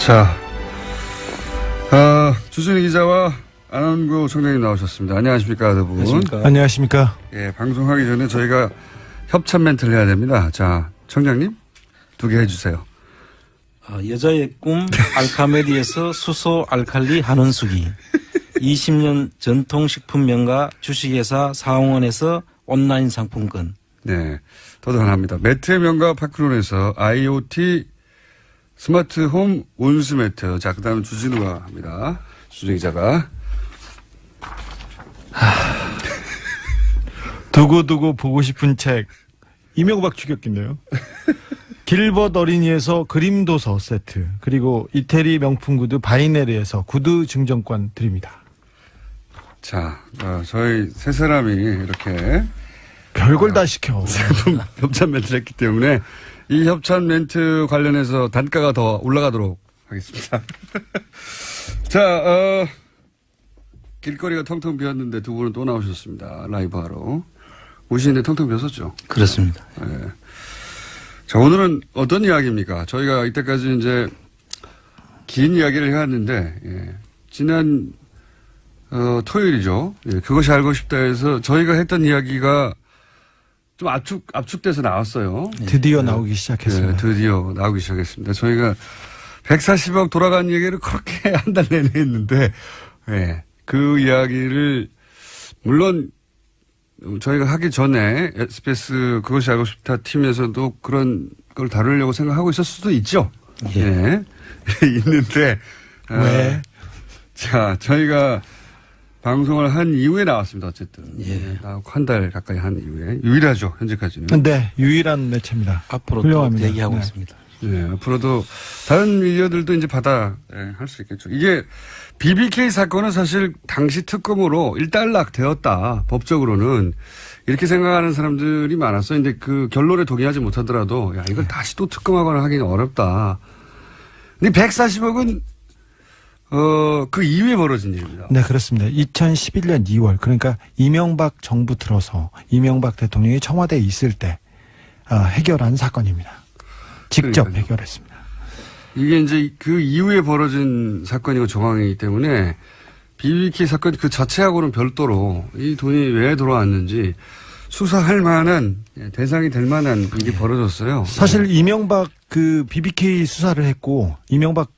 자, 주진우 기자와 안원구 총장님 나오셨습니다. 안녕하십니까, 두 분. 안녕하십니까. 예, 방송하기 전에 저희가 협찬 멘트를 해야 됩니다. 자, 총장님, 2개 해주세요. 여자의 꿈 알카메디에서 수소 알칼리 한원수기, 20년 전통식품 명가 주식회사 사홍원에서 온라인 상품권. 네, 더더 하나입니다. 매트의 명가 파크론에서 IoT 스마트홈 온수매트. 자, 그 다음에 주진우가 합니다. 주진우 기자가. 두고두고 보고 싶은 책. 이명박 추격기인데요. 길벗 어린이에서 그림도서 세트. 그리고 이태리 명품 구두 바이네르에서 구두 증정권 드립니다. 자, 저희 세 사람이 이렇게. 별걸 다 시켜. 협찬 멘트를 했기 때문에 이 협찬 멘트 관련해서 단가가 더 올라가도록 하겠습니다. 자, 길거리가 텅텅 비었는데 두 분은 또 나오셨습니다. 라이브 하러. 오시는데 텅텅 비었었죠? 그렇습니다. 네. 자, 오늘은 어떤 이야기입니까? 저희가 이때까지 이제 긴 이야기를 해왔는데, 예. 지난, 토요일이죠. 예. 그것이 알고 싶다 해서 저희가 했던 이야기가 좀 압축돼서 나왔어요. 드디어 나오기 시작했습니다. 네, 드디어 나오기 시작했습니다. 저희가 140억 돌아간 얘기를 그렇게 한 달 내내 했는데, 네, 그 이야기를, 물론, 저희가 하기 전에 SBS 그것이 알고 싶다 팀에서도 그런 걸 다루려고 생각하고 있을 수도 있죠. 예. 네. 있는데, 왜? 자, 저희가 방송을 한 이후에 나왔습니다. 어쨌든. 예. 한 달 가까이 한 이후에. 유일하죠. 현재까지는. 네, 유일한 매체입니다. 앞으로도 훌륭합니다. 얘기하고 네. 있습니다. 네, 앞으로도 다른 미디어들도 이제 할 수 있겠죠. 이게 BBK 사건은 사실 당시 특검으로 일단락 되었다. 법적으로는. 이렇게 생각하는 사람들이 많았어요. 근데 그 결론에 동의하지 못하더라도, 야, 이걸 다시 또 특검하거나 하기는 어렵다. 근데 140억은, 그 이후에 벌어진 일입니다. 네, 그렇습니다. 2011년 2월, 그러니까 이명박 정부 들어서 이명박 대통령이 청와대에 있을 때, 해결한 사건입니다. 직접 그러니까요. 해결했습니다. 이게 이제 그 이후에 벌어진 사건이고 정황이기 때문에 BBK 사건 그 자체하고는 별도로 이 돈이 왜 들어왔는지 수사할 만한 대상이 될 만한 일이 벌어졌어요. 사실 이명박 그 BBK 수사를 했고 이명박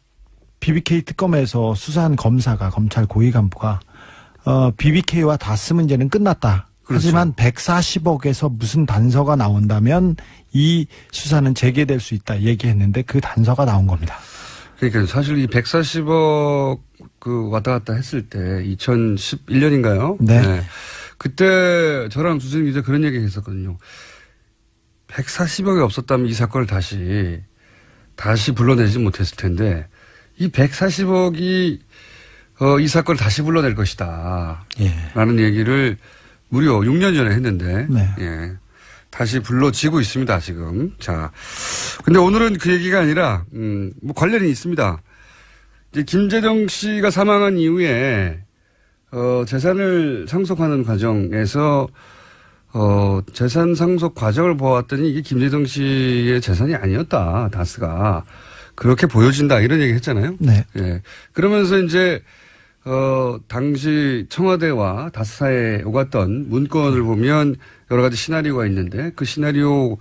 BBK 특검에서 수사한 검사가 검찰 고위 간부가 BBK와 다스 문제는 끝났다. 그렇죠. 하지만 140억에서 무슨 단서가 나온다면 이 수사는 재개될 수 있다 얘기했는데 그 단서가 나온 겁니다. 그러니까 사실 이 140억 그 왔다 갔다 했을 때 2011년인가요? 네. 그때 저랑 주진 기자 그런 얘기 했었거든요. 140억이 없었다면 이 사건을 다시 불러내지 못했을 텐데 이 140억이 이 사건을 다시 불러낼 것이다. 예. 라는 얘기를 무려 6년 전에 했는데 네. 예. 다시 불러지고 있습니다, 지금. 자. 근데 오늘은 그 얘기가 아니라 뭐 관련이 있습니다. 이제 김재정 씨가 사망한 이후에 재산을 상속하는 과정에서 재산 상속 과정을 보았더니 이게 김재정 씨의 재산이 아니었다. 다스가. 그렇게 보여진다. 이런 얘기 했잖아요. 네. 예. 그러면서 이제 당시 청와대와 다스사에 오갔던 문건을 보면 여러 가지 시나리오가 있는데 그 시나리오를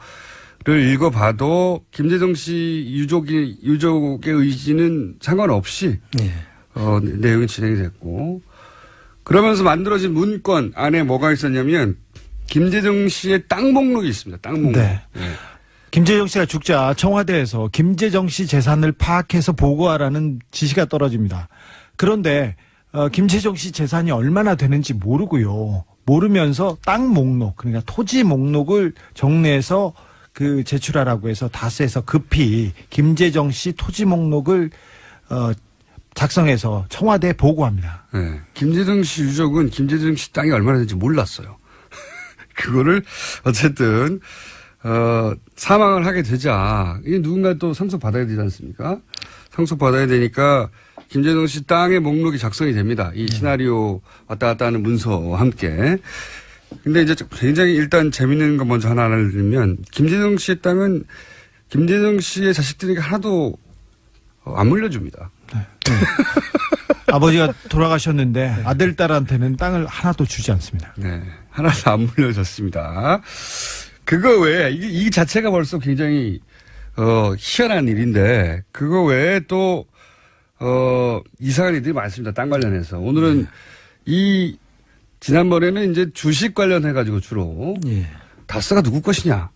읽어봐도 김재정 씨 유족의 의지는 상관없이 예. 내용이 진행이 됐고 그러면서 만들어진 문건 안에 뭐가 있었냐면 김재정 씨의 땅 목록이 있습니다. 땅 목록. 네. 예. 김재정 씨가 죽자 청와대에서 김재정 씨 재산을 파악해서 보고하라는 지시가 떨어집니다. 그런데 김재정 씨 재산이 얼마나 되는지 모르고요. 모르면서 땅 목록, 그러니까 토지 목록을 정리해서 그 제출하라고 해서 다스에서 급히 김재정 씨 토지 목록을 작성해서 청와대에 보고합니다. 네. 김재정 씨 유족은 김재정 씨 땅이 얼마나 되는지 몰랐어요. 그거를 어쨌든 사망을 하게 되자 이 누군가 또 상속받아야 되지 않습니까? 상속받아야 되니까 김재정 씨 땅의 목록이 작성이 됩니다. 이 시나리오 왔다 갔다 하는 문서와 함께. 근데 이제 굉장히 일단 재밌는 거 먼저 하나 알려드리면 김재정 씨의 땅은 김재정 씨의 자식들이 하나도 안 물려줍니다. 아버지가 돌아가셨는데 아들, 딸한테는 땅을 하나도 주지 않습니다. 네. 하나도 안 물려줬습니다. 그거 외에, 이 자체가 벌써 굉장히, 희한한 일인데, 그거 외에 또, 이상한 일들이 많습니다. 땅 관련해서. 오늘은 지난번에는 이제 주식 관련해가지고 주로, 예. 다스가 누구 것이냐,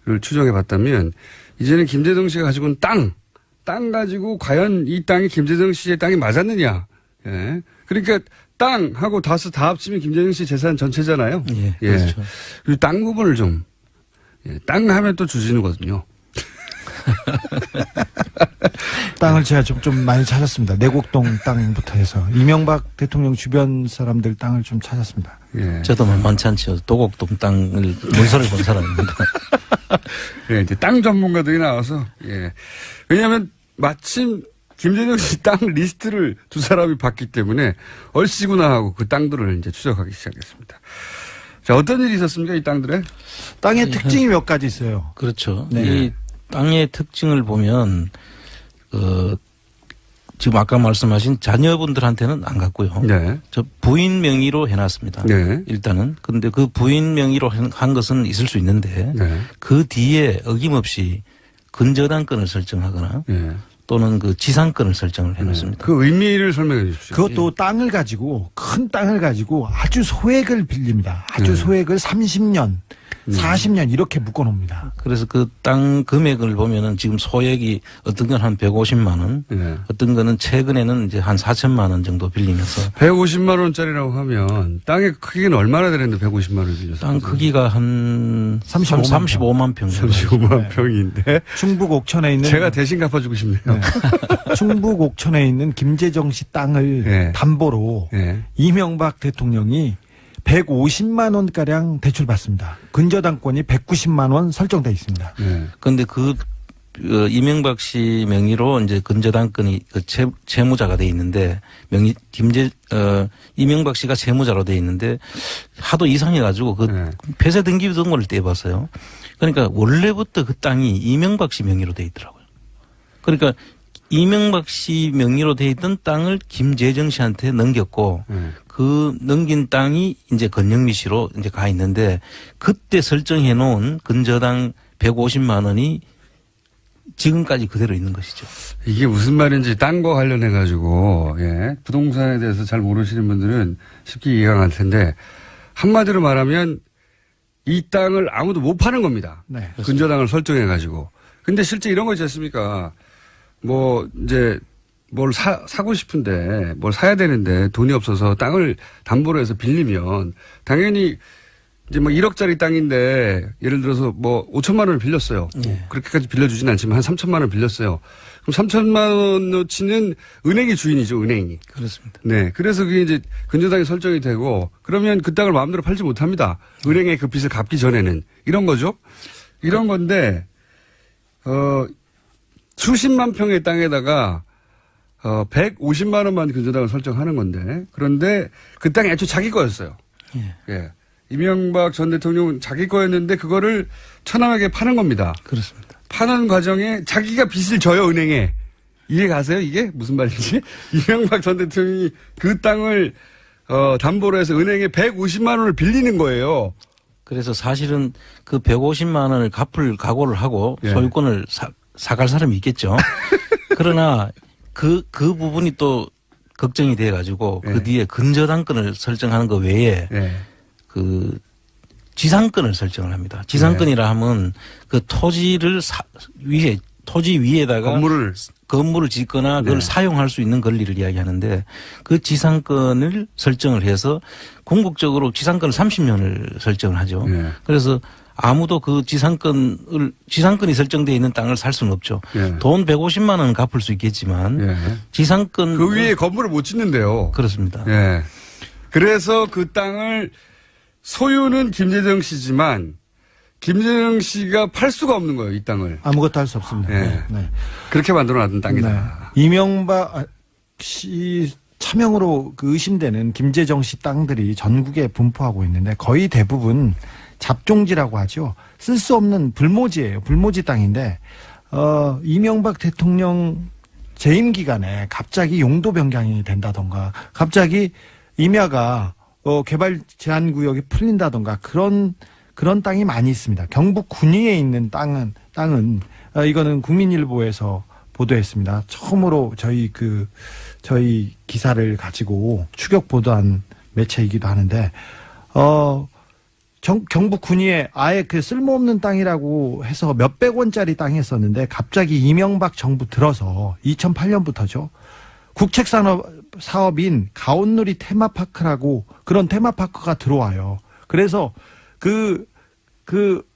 를 추정해 봤다면, 이제는 김재정 씨가 가지고 있는 땅 가지고 과연 이 땅이 김재정 씨의 땅이 맞았느냐. 예. 그러니까 땅하고 다스 다 합치면 김재정 씨 재산 전체잖아요. 예. 그렇죠. 그리고 땅 부분을 좀, 땅 하면 또 주진우거든요. 땅을 제가 좀 많이 찾았습니다. 내곡동 땅부터 해서 이명박 대통령 주변 사람들 땅을 좀 찾았습니다. 예. 저도 만만치 않죠. 도곡동 땅을 문서를 본 사람입니다. 네, 이제 땅 전문가들이 나와서, 왜냐하면 마침 김재정 씨 땅 리스트를 두 사람이 봤기 때문에 얼씨구나 하고 그 땅들을 이제 추적하기 시작했습니다. 자, 어떤 일이 있었습니까, 이 땅들에? 땅의 특징이 몇 가지 있어요. 그렇죠. 네. 이 땅의 특징을 보면 지금 아까 말씀하신 자녀분들한테는 안 갔고요. 네. 저 부인 명의로 해놨습니다. 네. 일단은. 근데 그 부인 명의로 한 것은 있을 수 있는데 네. 그 뒤에 어김없이 근저당권을 설정하거나 또는 그 지상권을 설정을 해놨습니다. 그 의미를 설명해 주십시오. 그것도 땅을 가지고 큰 땅을 가지고 아주 소액을 빌립니다. 아주 소액을 30년, 40년 이렇게 묶어놓습니다. 그래서 그 땅 금액을 보면은 지금 소액이 어떤 건 한 150만 원, 어떤 거는 최근에는 이제 한 4천만 원 정도 빌리면서 150만 원짜리라고 하면 땅의 크기는 얼마나 되는데 150만 원을 빌려서? 땅 크기가 한 35만 평. 35만 평인데. 충북 옥천에 있는 제가 대신 갚아주고 싶네요. 충북 옥천에 있는 김재정 씨 땅을 담보로 이명박 대통령이 150만 원가량 대출받습니다. 근저당권이 190만 원 설정돼 있습니다. 그런데 이명박 씨 명의로 이제 근저당권이 채무자가 돼 있는데 이명박 씨가 채무자로 돼 있는데 하도 이상해가지고 폐쇄 등기 등본을 떼봤어요. 그러니까 원래부터 그 땅이 이명박 씨 명의로 돼 있더라고요. 그러니까 이명박 씨 명의로 돼 있던 땅을 김재정 씨한테 넘겼고 그 넘긴 땅이 이제 건영미 씨로 이제 가 있는데 그때 설정해 놓은 근저당 150만 원이 지금까지 그대로 있는 것이죠. 이게 무슨 말인지 땅과 관련해 가지고 부동산에 대해서 잘 모르시는 분들은 쉽게 이해가 갈 텐데 한마디로 말하면 이 땅을 아무도 못 파는 겁니다. 네, 근저당을 설정해 가지고. 근데 실제 이런 거 있지 않습니까? 뭐 이제 뭘 사고 싶은데 뭘 사야 되는데 돈이 없어서 땅을 담보로 해서 빌리면 당연히 이제 뭐 1억짜리 땅인데 예를 들어서 뭐 5천만 원을 빌렸어요. 그렇게까지 빌려주진 않지만 한 3천만 원을 빌렸어요. 그럼 3천만 원어치는 은행이 주인이죠, 은행이. 그렇습니다. 네. 그래서 그게 이제 근저당이 설정이 되고 그러면 그 땅을 마음대로 팔지 못합니다. 은행에 그 빚을 갚기 전에는. 이런 거죠. 이런 건데, 수십만 평의 땅에다가 150만 원만 근저당을 설정하는 건데 그런데 그 땅이 애초에 자기 거였어요. 이명박 전 대통령은 자기 거였는데 그거를 천황에게 파는 겁니다. 그렇습니다. 파는 과정에 자기가 빚을 져요, 은행에. 이해 가세요, 이게? 무슨 말인지? 이명박 전 대통령이 그 땅을 담보로 해서 은행에 150만 원을 빌리는 거예요. 그래서 사실은 그 150만 원을 갚을 각오를 하고 소유권을 사갈 사람이 있겠죠. 그러나 그 부분이 또 걱정이 돼 가지고 그 뒤에 근저당권을 설정하는 거 외에 그 지상권을 설정을 합니다. 지상권이라 하면 그 토지를 토지 위에다가 건물을 짓거나 그걸 사용할 수 있는 권리를 이야기하는데 그 지상권을 설정을 해서 궁극적으로 지상권을 30년을 설정을 하죠. 그래서 아무도 그 지상권이 설정되어 있는 땅을 살 수는 없죠. 돈 150만 원은 갚을 수 있겠지만 지상권 그 위에 건물을 못 짓는데요. 그렇습니다. 그래서 그 땅을 소유는 김재정 씨지만 김재정 씨가 팔 수가 없는 거예요, 이 땅을. 아무것도 할 수 없습니다. 그렇게 만들어놨던 땅이다. 이명박 씨 차명으로 그 의심되는 김재정 씨 땅들이 전국에 분포하고 있는데 거의 대부분 잡종지라고 하죠. 쓸 수 없는 불모지예요. 불모지 땅인데 이명박 대통령 재임 기간에 갑자기 용도 변경이 된다던가 갑자기 임야가 개발 제한 구역이 풀린다던가 그런 땅이 많이 있습니다. 경북 군위에 있는 땅은 이거는 국민일보에서 보도했습니다. 처음으로 저희 기사를 가지고 추격 보도한 매체이기도 하는데 경북 군위에 아예 그 쓸모없는 땅이라고 해서 몇백 원짜리 땅이 있었는데 갑자기 이명박 정부 들어서 2008년부터죠. 국책사업인 가온누리 테마파크라고 그런 테마파크가 들어와요. 그래서 그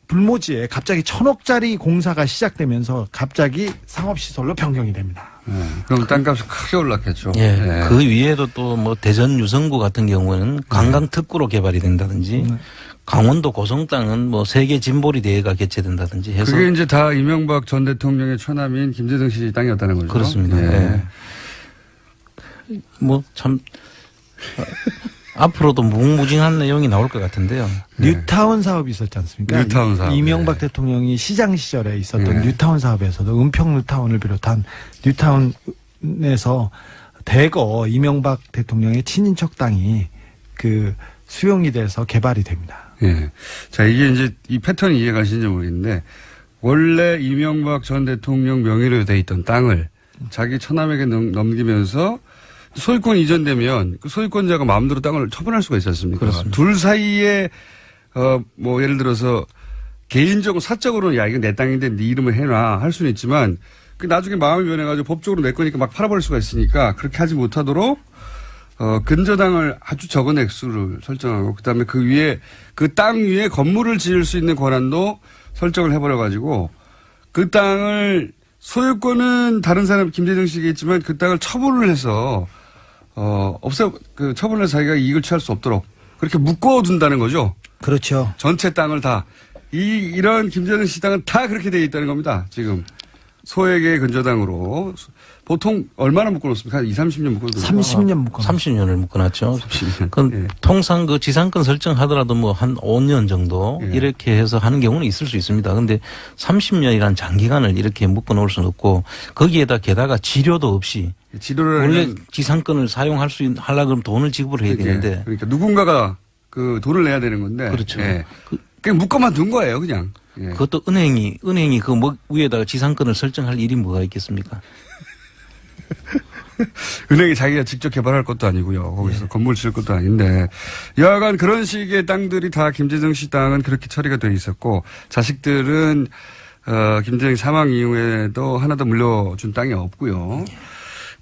불모지에 갑자기 1,000억짜리 공사가 시작되면서 갑자기 상업시설로 변경이 됩니다. 그럼 땅값이 크게 올랐겠죠. 예. 네. 그 위에도 또 뭐 대전 유성구 같은 경우에는 관광 특구로 개발이 된다든지 강원도 고성 땅은 뭐 세계 짐보리 대회가 개최된다든지 해서 그게 이제 다 이명박 전 대통령의 처남인 김재정 씨 땅이었다는 거죠. 그렇습니다. 네. 뭐 참 앞으로도 무궁무진한 내용이 나올 것 같은데요. 뉴타운 사업이 있었지 않습니까? 뉴타운 사업. 이명박 대통령이 시장 시절에 있었던 네. 뉴타운 사업에서도 은평 뉴타운을 비롯한 뉴타운에서 대거 이명박 대통령의 친인척 땅이 그 수용이 돼서 개발이 됩니다. 예. 자, 이게 이제 이 패턴이 이해가 가시는지 모르겠는데 원래 이명박 전 대통령 명의로 돼 있던 땅을 자기 처남에게 넘기면서 소유권 이전되면 그 소유권자가 마음대로 땅을 처분할 수가 있지 않습니까? 그렇습니다. 둘 사이에 뭐 예를 들어서 개인적으로 사적으로는 야 이거 내 땅인데 네 이름을 해놔 할 수는 있지만 그 나중에 마음이 변해가지고 법적으로 내 거니까 막 팔아버릴 수가 있으니까 그렇게 하지 못하도록 근저당을 아주 적은 액수를 설정하고 그다음에 그 위에 그 땅 위에 건물을 지을 수 있는 권한도 설정을 해버려가지고 그 땅을 소유권은 다른 사람 김재정 씨에게 있지만 그 땅을 처분을 해서 그 처분을 자기가 이익을 취할 수 없도록 그렇게 묶어둔다는 거죠. 그렇죠. 전체 땅을 다. 이런 김재정 씨 땅은 다 그렇게 되어 있다는 겁니다. 지금. 소액의 근저당으로. 보통 얼마나 묶어놓습니까? 한 20, 30년 묶어놓습니까? 30년 묶어. 30년을 묶어놨죠. 30년. 그 예. 통상 그 지상권 설정하더라도 뭐 한 5년 정도 예. 이렇게 해서 하는 경우는 있을 수 있습니다. 근데 30년이란 장기간을 이렇게 묶어놓을 수는 없고 거기에다 게다가 지료도 없이 지도를 원래 하려면 지상권을 사용할 수 하려면 그러면 돈을 지불해야 되는데 그러니까 누군가가 그 돈을 내야 되는 건데. 그렇죠. 예. 그냥 묶어만 둔 거예요, 그냥. 예. 그것도 은행이 그 뭐 위에다가 지상권을 설정할 일이 뭐가 있겠습니까? 은행이 자기가 직접 개발할 것도 아니고요. 거기서 건물 지을 것도 아닌데. 여하간 그런 식의 땅들이 다 김재정 씨 땅은 그렇게 처리가 돼 있었고 자식들은 김재정 사망 이후에도 하나도 물려준 땅이 없고요.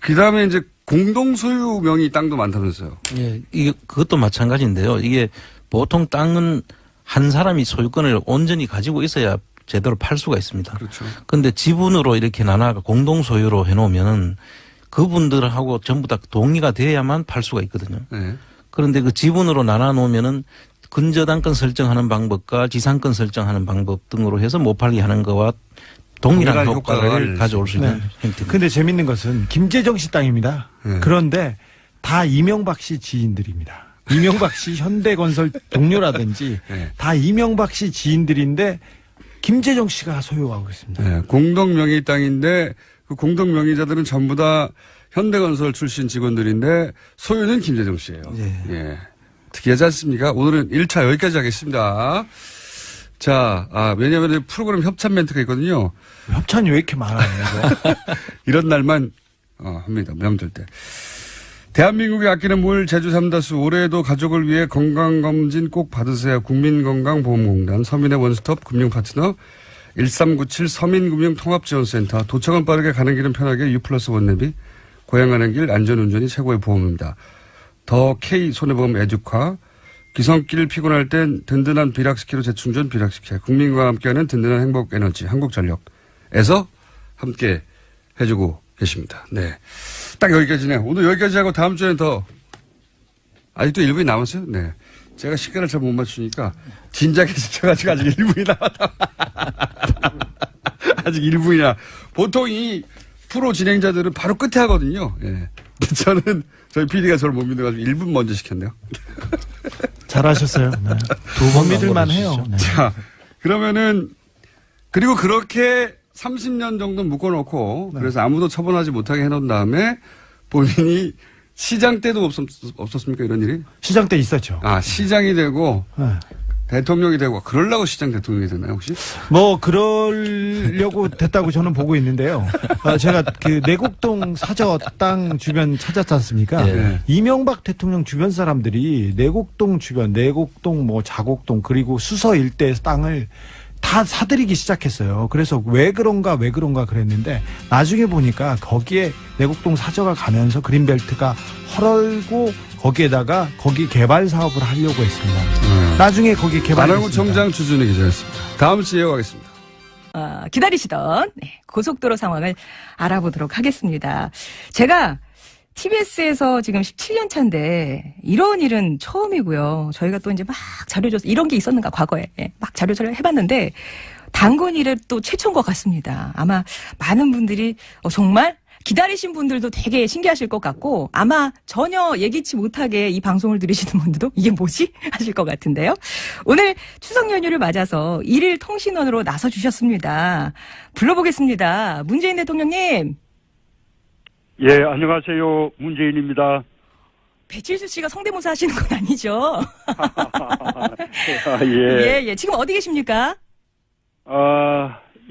그다음에 이제 공동 소유 명의 땅도 많다면서요. 예, 이게 그것도 마찬가지인데요. 이게 보통 땅은 한 사람이 소유권을 온전히 가지고 있어야 제대로 팔 수가 있습니다. 그렇죠. 그런데 지분으로 이렇게 나눠 공동 소유로 해놓으면은 그분들하고 전부 다 동의가 돼야만 팔 수가 있거든요. 네. 그런데 그 지분으로 나눠 놓으면은 근저당권 설정하는 방법과 지상권 설정하는 방법 등으로 해서 못 팔게 하는 거와 동일한 동일한 효과를 효과를 가져올 수 있는 네. 형태입니다. 근데 재밌는 것은 김재정 씨 땅입니다. 네. 그런데 다 이명박 씨 지인들입니다. 이명박 씨 현대건설 동료라든지 네. 다 이명박 씨 지인들인데 김재정 씨가 소유하고 있습니다. 네. 공동 명의 땅인데 그 공동 명의자들은 전부 다 현대건설 출신 직원들인데 소유는 김재정 씨예요. 예. 특이하지 않습니까? 오늘은 1차 여기까지 하겠습니다. 자, 왜냐하면 프로그램 협찬 멘트가 있거든요. 협찬이 왜 이렇게 많아요? 이거? 이런 날만 합니다. 명절 때. 대한민국이 아끼는 물 제주 삼다수 올해에도 가족을 위해 건강검진 꼭 받으세요. 국민건강보험공단 서민의 원스톱 금융파트너 1397 서민금융통합지원센터 도착은 빠르게 가는 길은 편하게 U+1 내비 고향 가는 길 안전운전이 최고의 보험입니다. 더 K 손해보험 에듀카 기성길 피곤할 땐 든든한 비락스키로 재충전 비락스키 국민과 함께하는 든든한 행복에너지 한국전력에서 함께 해주고 계십니다. 네. 딱 여기까지네요. 오늘 여기까지 하고 다음 주에는 더 아직도 1분이 남았어요? 네. 제가 시간을 잘 못 맞추니까 진작에 지쳐가지고 아직 1분이 남았다. 아직 1분이나. 보통 이 프로 진행자들은 바로 끝에 하거든요. 예. 저희 PD가 저를 못 믿어가지고 1분 먼저 시켰네요. 잘하셨어요. 네. 두 번 믿을만 해요. 네. 자, 그러면은, 그리고 그렇게 30년 정도 묶어놓고 그래서 아무도 처분하지 못하게 해놓은 다음에 본인이 시장 때도 없었습니까? 이런 일이? 시장 때 있었죠. 아, 시장이 되고 네. 대통령이 되고 그러려고 시장 대통령이 됐나요, 혹시? 뭐 그러려고 됐다고 저는 보고 있는데요. 제가 그 내곡동 사저 땅 주변 찾았지 않습니까? 네. 이명박 대통령 주변 사람들이 내곡동 주변, 내곡동 뭐 자곡동 그리고 수서 일대 땅을 다 사들이기 시작했어요. 그래서 왜 그런가 그랬는데 나중에 보니까 거기에 내곡동 사저가 가면서 그린벨트가 헐고 거기에다가 거기 개발 사업을 하려고 했습니다. 나중에 거기 개발했습니다. 안원구청장 주준희 기자였습니다. 다음 주에 이어가겠습니다. 기다리시던 고속도로 상황을 알아보도록 하겠습니다. 제가 TBS에서 지금 17년 차인데 이런 일은 처음이고요. 저희가 또 이제 막 자료조사 이런 게 있었는가 과거에 막 자료조사를 해봤는데 당군 일은 또 최초인 것 같습니다. 아마 많은 분들이 정말 기다리신 분들도 되게 신기하실 것 같고 아마 전혀 예기치 못하게 이 방송을 들으시는 분들도 이게 뭐지? 하실 것 같은데요. 오늘 추석 연휴를 맞아서 1일 통신원으로 나서주셨습니다. 불러보겠습니다. 문재인 대통령님. 예, 안녕하세요. 문재인입니다. 배칠수 씨가 성대모사 하시는 건 아니죠? 예. 예. 지금 어디 계십니까?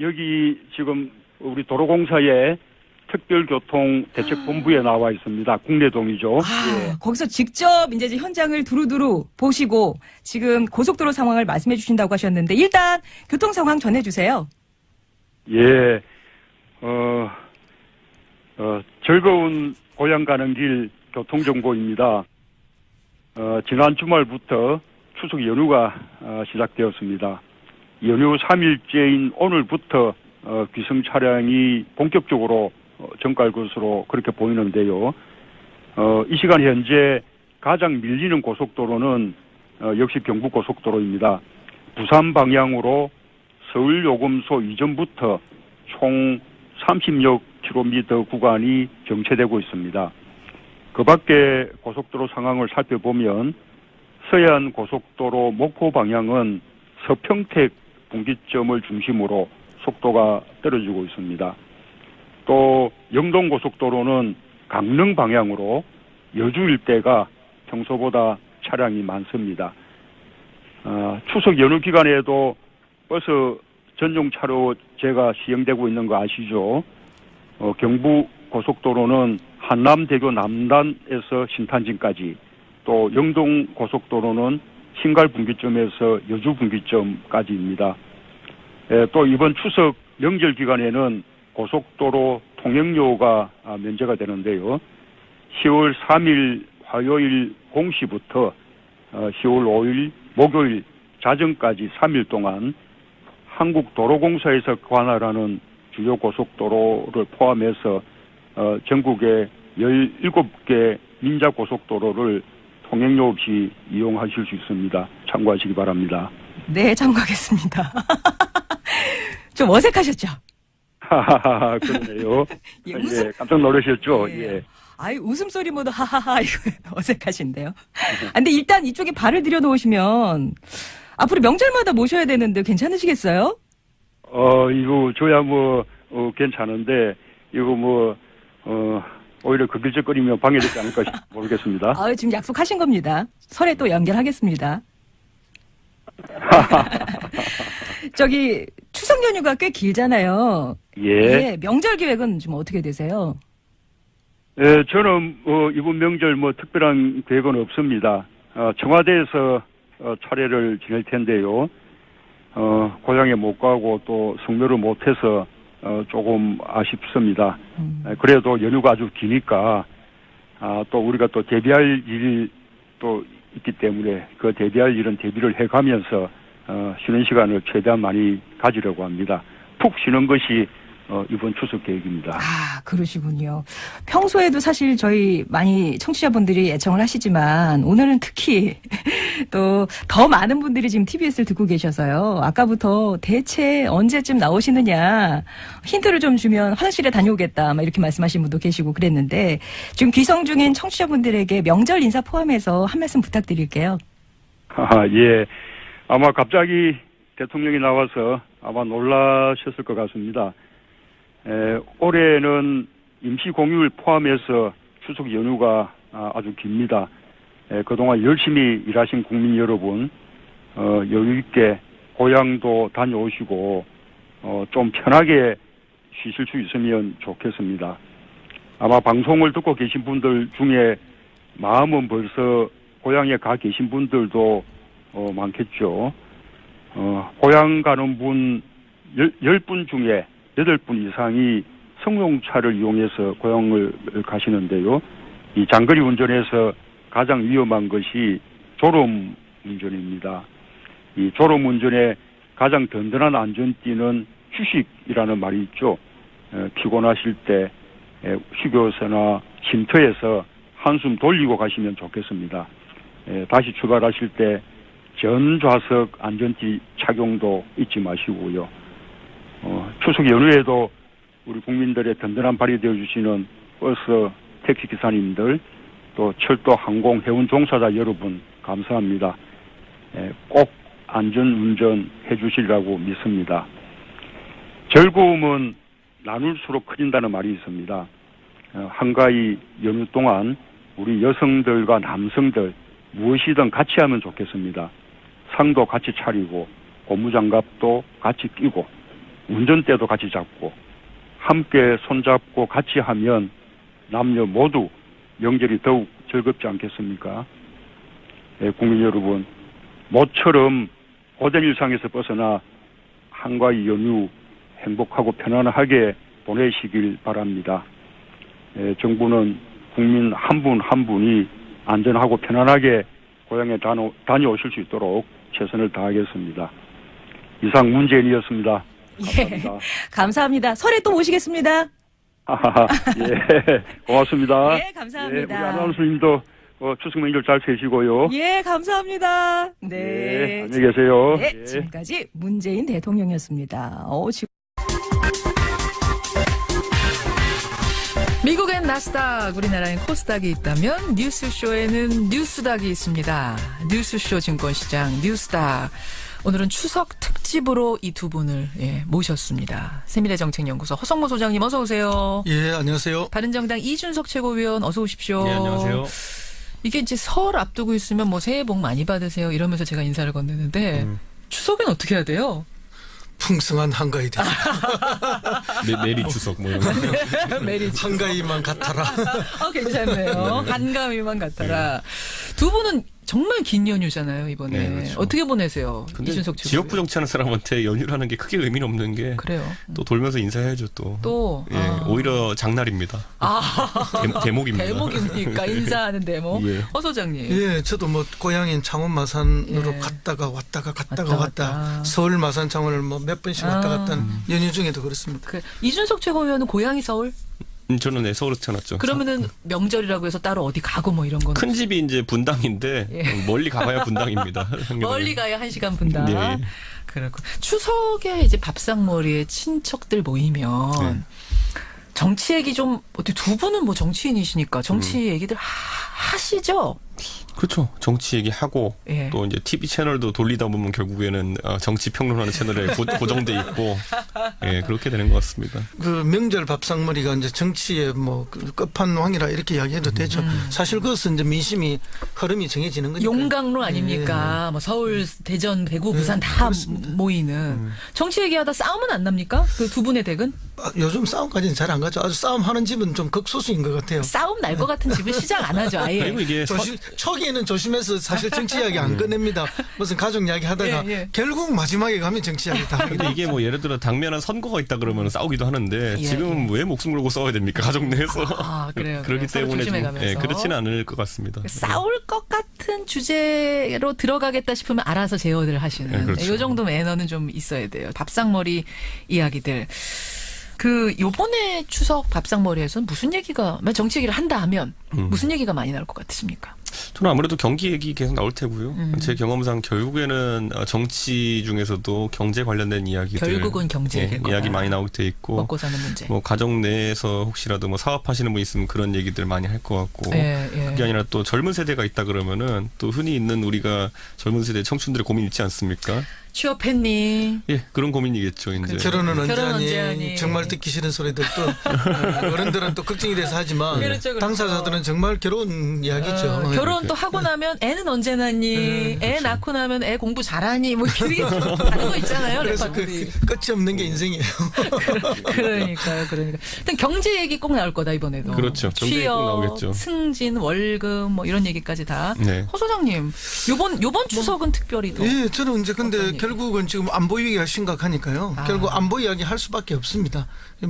여기 지금 우리 도로공사의 특별교통대책본부에 나와 있습니다. 국내동이죠. 예. 거기서 직접 이제 현장을 두루두루 보시고 지금 고속도로 상황을 말씀해 주신다고 하셨는데 일단 교통 상황 전해 주세요. 예. 즐거운 고향 가는 길 교통정보입니다. 지난 주말부터 추석 연휴가 시작되었습니다. 연휴 3일째인 오늘부터 귀성 차량이 본격적으로 정갈 것으로 그렇게 보이는데요. 이 시간 현재 가장 밀리는 고속도로는 역시 경부고속도로입니다. 부산 방향으로 서울요금소 이전부터 총 30여 킬로미터 구간이 정체되고 있습니다. 그 밖에 고속도로 상황을 살펴보면 서해안 고속도로 목포 방향은 서평택 분기점을 중심으로 속도가 떨어지고 있습니다. 또 영동고속도로는 강릉 방향으로 여주 일대가 평소보다 차량이 많습니다. 추석 연휴 기간에도 버스 전용 차로제가 시행되고 있는 거 아시죠? 경부고속도로는 한남대교 남단에서 신탄진까지, 또 영동고속도로는 신갈 분기점에서 여주 분기점까지입니다. 또 이번 추석 명절 기간에는 고속도로 통행료가 면제가 되는데요. 10월 3일 화요일 0시부터 10월 5일 목요일 자정까지 3일 동안 한국도로공사에서 관할하는 주요 고속도로를 포함해서 전국의 17개 민자고속도로를 통행료 없이 이용하실 수 있습니다. 참고하시기 바랍니다. 네, 참고하겠습니다. 좀 어색하셨죠? 그러네요. 예, 예, 깜짝 놀라셨죠? 예. 아이, 웃음소리보다 하하하, 이거 어색하신데요. 근데 일단 이쪽에 발을 들여놓으시면 앞으로 명절마다 모셔야 되는데 괜찮으시겠어요? 이거 저야 괜찮은데, 이거 오히려 그길적거리면 방해되지 않을까 모르겠습니다. 지금 약속하신 겁니다. 설에 또 연결하겠습니다. 저기, 추석 연휴가 꽤 길잖아요. 예. 명절 계획은 좀 어떻게 되세요? 예, 저는 이번 명절 특별한 계획은 없습니다. 청와대에서 차례를 지낼 텐데요. 고향에 못 가고 또 성묘를 못 해서 조금 아쉽습니다. 그래도 연휴가 아주 기니까 또 우리가 또 대비할 일이 또 있기 때문에 그 대비할 일은 대비를 해가면서 쉬는 시간을 최대한 많이 가지려고 합니다. 푹 쉬는 것이 이번 추석 계획입니다. 그러시군요. 평소에도 사실 저희 많이 청취자분들이 애청을 하시지만 오늘은 특히 또 더 많은 분들이 지금 TBS를 듣고 계셔서요. 아까부터 대체 언제쯤 나오시느냐 힌트를 좀 주면 화장실에 다녀오겠다 막 이렇게 말씀하신 분도 계시고 그랬는데 지금 귀성 중인 청취자분들에게 명절 인사 포함해서 한 말씀 부탁드릴게요. 예. 아마 갑자기 대통령이 나와서 아마 놀라셨을 것 같습니다. 올해는 임시 공휴일 포함해서 추석 연휴가 아주 깁니다. 그동안 열심히 일하신 국민 여러분 여유 있게 고향도 다녀오시고 좀 편하게 쉬실 수 있으면 좋겠습니다. 아마 방송을 듣고 계신 분들 중에 마음은 벌써 고향에 가 계신 분들도 많겠죠. 고향 가는 분 10분 중에 8분 이상이 승용차를 이용해서 고향을 가시는데요. 이 장거리 운전에서 가장 위험한 것이 졸음 운전입니다. 이 졸음 운전의 가장 든든한 안전띠는 휴식이라는 말이 있죠. 피곤하실 때 휴게소나 쉼터에서 한숨 돌리고 가시면 좋겠습니다. 다시 출발하실 때 전좌석 안전띠 착용도 잊지 마시고요. 추석 연휴에도 우리 국민들의 든든한 발이 되어주시는 버스 택시 기사님들 또 철도 항공 해운 종사자 여러분 감사합니다. 꼭 안전운전 해주시리라고 믿습니다. 즐거움은 나눌수록 커진다는 말이 있습니다. 한가위 연휴 동안 우리 여성들과 남성들 무엇이든 같이 하면 좋겠습니다. 상도 같이 차리고 고무장갑도 같이 끼고 운전대도 같이 잡고 함께 손잡고 같이 하면 남녀 모두 명절이 더욱 즐겁지 않겠습니까? 국민 여러분, 모처럼 고된 일상에서 벗어나 한가위 연휴 행복하고 편안하게 보내시길 바랍니다. 정부는 국민 한 분 한 분이 안전하고 편안하게 고향에 다녀오실 수 있도록 최선을 다하겠습니다. 이상 문재인이었습니다. 감사합니다. 예, 감사합니다. 설에 또 모시겠습니다. 예, 고맙습니다. 예, 감사합니다. 예, 우리 아나운서님도 추석 명절 잘 되시고요. 예, 감사합니다. 네. 네, 안녕히 계세요. 네, 예. 지금까지 문재인 대통령이었습니다. 미국엔 나스닥, 우리나라엔 코스닥이 있다면 뉴스쇼에는 뉴스닥이 있습니다. 뉴스쇼 증권시장 뉴스닥. 오늘은 추석 특집으로 이 두 분을 모셨습니다. 세미래정책연구소 허성모 소장님 어서 오세요. 예, 안녕하세요. 바른정당 이준석 최고위원 어서 오십시오. 네, 안녕하세요. 이게 이제 설 앞두고 있으면 뭐 새해 복 많이 받으세요 이러면서 제가 인사를 건네는데 추석엔 어떻게 해야 돼요? 풍성한 한가위 되죠. 메리 추석 뭐 이런 거. 메리 한가위만 같아라. 괜찮네요. 한가위만 같아라. 두 분은 정말 긴 연휴잖아요 이번에. 네, 그렇죠. 어떻게 보내세요? 근데 이준석 최고위원. 지역구 정치하는 사람한테 연휴라는 게 크게 의미는 없는 게 또 그래요. 돌면서 인사해야죠 또. 또 예, 오히려 장날입니다. 대목입니다. 대목입니까? 인사하는 대목. 예. 허 소장님. 예, 저도 뭐 고향인 창원 마산으로 예. 갔다가 왔다 왔다. 갔다. 서울 마산 창원을 뭐 몇 번씩 왔다 갔다 연휴 중에도 그렇습니다. 이준석 최고위원은 고향이 서울? 저는 서울에서 태어났죠. 그러면은 명절이라고 해서 따로 어디 가고 뭐 이런 건 큰 집이 이제 분당인데 예. 멀리 가봐야 분당입니다. 멀리 가야 1시간 분당. 네. 그렇고 추석에 이제 밥상머리에 친척들 모이면 네. 정치 얘기 좀 어떻게 두 분은 뭐 정치인이시니까 정치 얘기들 하시죠? 그렇죠. 정치 얘기하고 예. 또 이제 TV 채널도 돌리다 보면 결국에는 정치 평론하는 채널에 고정돼 있고 예, 그렇게 되는 것 같습니다. 그 명절 밥상머리가 이제 정치의 뭐그 끝판왕이라 이렇게 이야기해도 되죠. 사실 그것은 이제 민심이 흐름이 정해지는 거니까. 용광로 아닙니까? 뭐 서울, 대전, 대구, 부산 다 모이는 정치 얘기하다 싸움은 안 납니까? 그 두 분의 댁은? 요즘 싸움까지는 잘 안 가죠. 아주 싸움하는 집은 좀 극소수인 것 같아요. 싸움 날 것 같은 집은 시작 안 하죠, 아예. 그리고 이게 초기에는 조심해서 사실 정치 이야기 안 꺼냅니다. 무슨 가족 이야기 하다가 예. 결국 마지막에 가면 정치 이야기 다 하게 근데 이게 뭐 예를 들어 당면한 선거가 있다 그러면 싸우기도 하는데 지금은 왜 목숨 걸고 싸워야 됩니까? 가족 내에서. 아, 그래요. 그렇기 서로 때문에 좀, 조심해가면서. 그렇지는 않을 것 같습니다. 싸울 것 같은 주제로 들어가겠다 싶으면 알아서 제어를 하시는 네, 그렇죠. 이 정도 매너는 좀 있어야 돼요. 밥상머리 이야기들. 요번에 추석 밥상머리에서는 무슨 얘기가, 정치 얘기를 한다 하면 무슨 얘기가 많이 나올 것 같으십니까? 저는 아무래도 경기 얘기 계속 나올 테고요. 제 경험상 결국에는 정치 중에서도 경제 관련된 이야기들. 결국은 경제 될 거다. 이야기 많이 나올 테 있고. 먹고 사는 문제. 뭐 가정 내에서 혹시라도 뭐 사업하시는 분 있으면 그런 얘기들 많이 할 것 같고. 그게 아니라 또 젊은 세대가 있다 그러면은 또 흔히 있는 우리가 젊은 세대 청춘들의 고민 있지 않습니까? 취업했니? 예, 그런 고민이겠죠, 이제. 결혼은 언제 결혼 언제 하니? 하니? 정말 듣기 싫은 소리들 또 어른들은 또 걱정이 돼서 하지만 그렇죠. 당사자들은 정말 결혼 이야기죠. 결혼 또 하고 나면 애는 언제 낳니? 애 낳고 나면 애 공부 잘하니? 뭐 되게 다른 거 있잖아요. 그래서 레퍼토리. 끝이 없는 게 인생이에요. 그러니까요. 일단 경제 얘기 꼭 나올 거다 이번에도. 그렇죠. 경제 얘기 꼭 취업, 나오겠죠. 승진, 월급 뭐 이런 얘기까지 다. 네. 허 소장님, 요번 추석은 특별히 더. 예, 저는 이제 근데 어떤 결국은 지금 안보 위기가 심각하니까요. 결국 안보 이야기 할 수밖에 없습니다.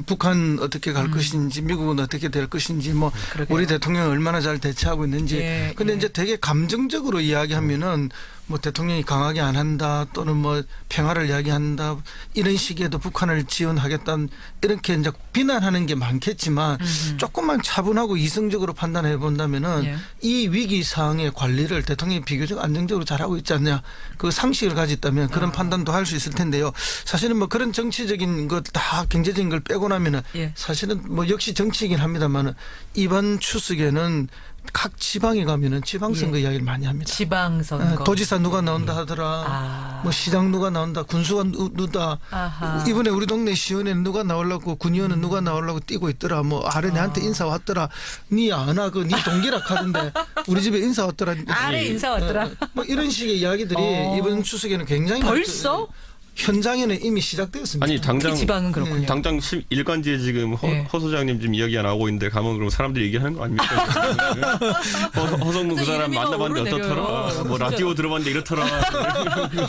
북한 어떻게 갈 것인지, 미국은 어떻게 될 것인지, 뭐 그러게요. 우리 대통령이 얼마나 잘 대처하고 있는지. 예, 근데 예. 이제 되게 감정적으로 이야기하면은 뭐 대통령이 강하게 안 한다 또는 뭐 평화를 이야기한다 이런 식에도 북한을 지원하겠다 이렇게 이제 비난하는 게 많겠지만 조금만 차분하고 이성적으로 판단해 본다면은 예. 이 위기 상황의 관리를 대통령이 비교적 안정적으로 잘하고 있지 않냐 그 상식을 가졌다면 그런 판단도 할 수 있을 텐데요. 사실은 뭐 그런 정치적인 것 다 경제적인 걸 빼고 나면은 예. 사실은 뭐 역시 정치이긴 합니다만은 이번 추석에는 각 지방에 가면은 지방선거 예. 이야기를 많이 합니다. 지방선거. 도지사 누가 나온다 하더라. 뭐 시장 누가 나온다. 군수가 누다. 아하. 이번에 우리 동네 시의원에는 누가 나오려고 군의원은 누가 나오려고 뛰고 있더라. 뭐 아래 내한테 인사 왔더라. 니 안 와. 니 동기라 하던데 우리 집에 인사 왔더라. 아래 인사 왔더라. 뭐 이런 식의 이야기들이 이번 추석에는 굉장히 벌써? 현장에는 이미 시작되었습니다. 아니, 당장. 지방은 그렇군요. 당장 일간지에 지금 예. 허 소장님 지금 이야기가 나오고 있는데 가면 그럼 사람들이 얘기하는 거 아닙니까? 허성무 그 사람 이름이 만나봤는데 오르내려요. 어떻더라. 뭐 라디오 들어봤는데 이렇더라.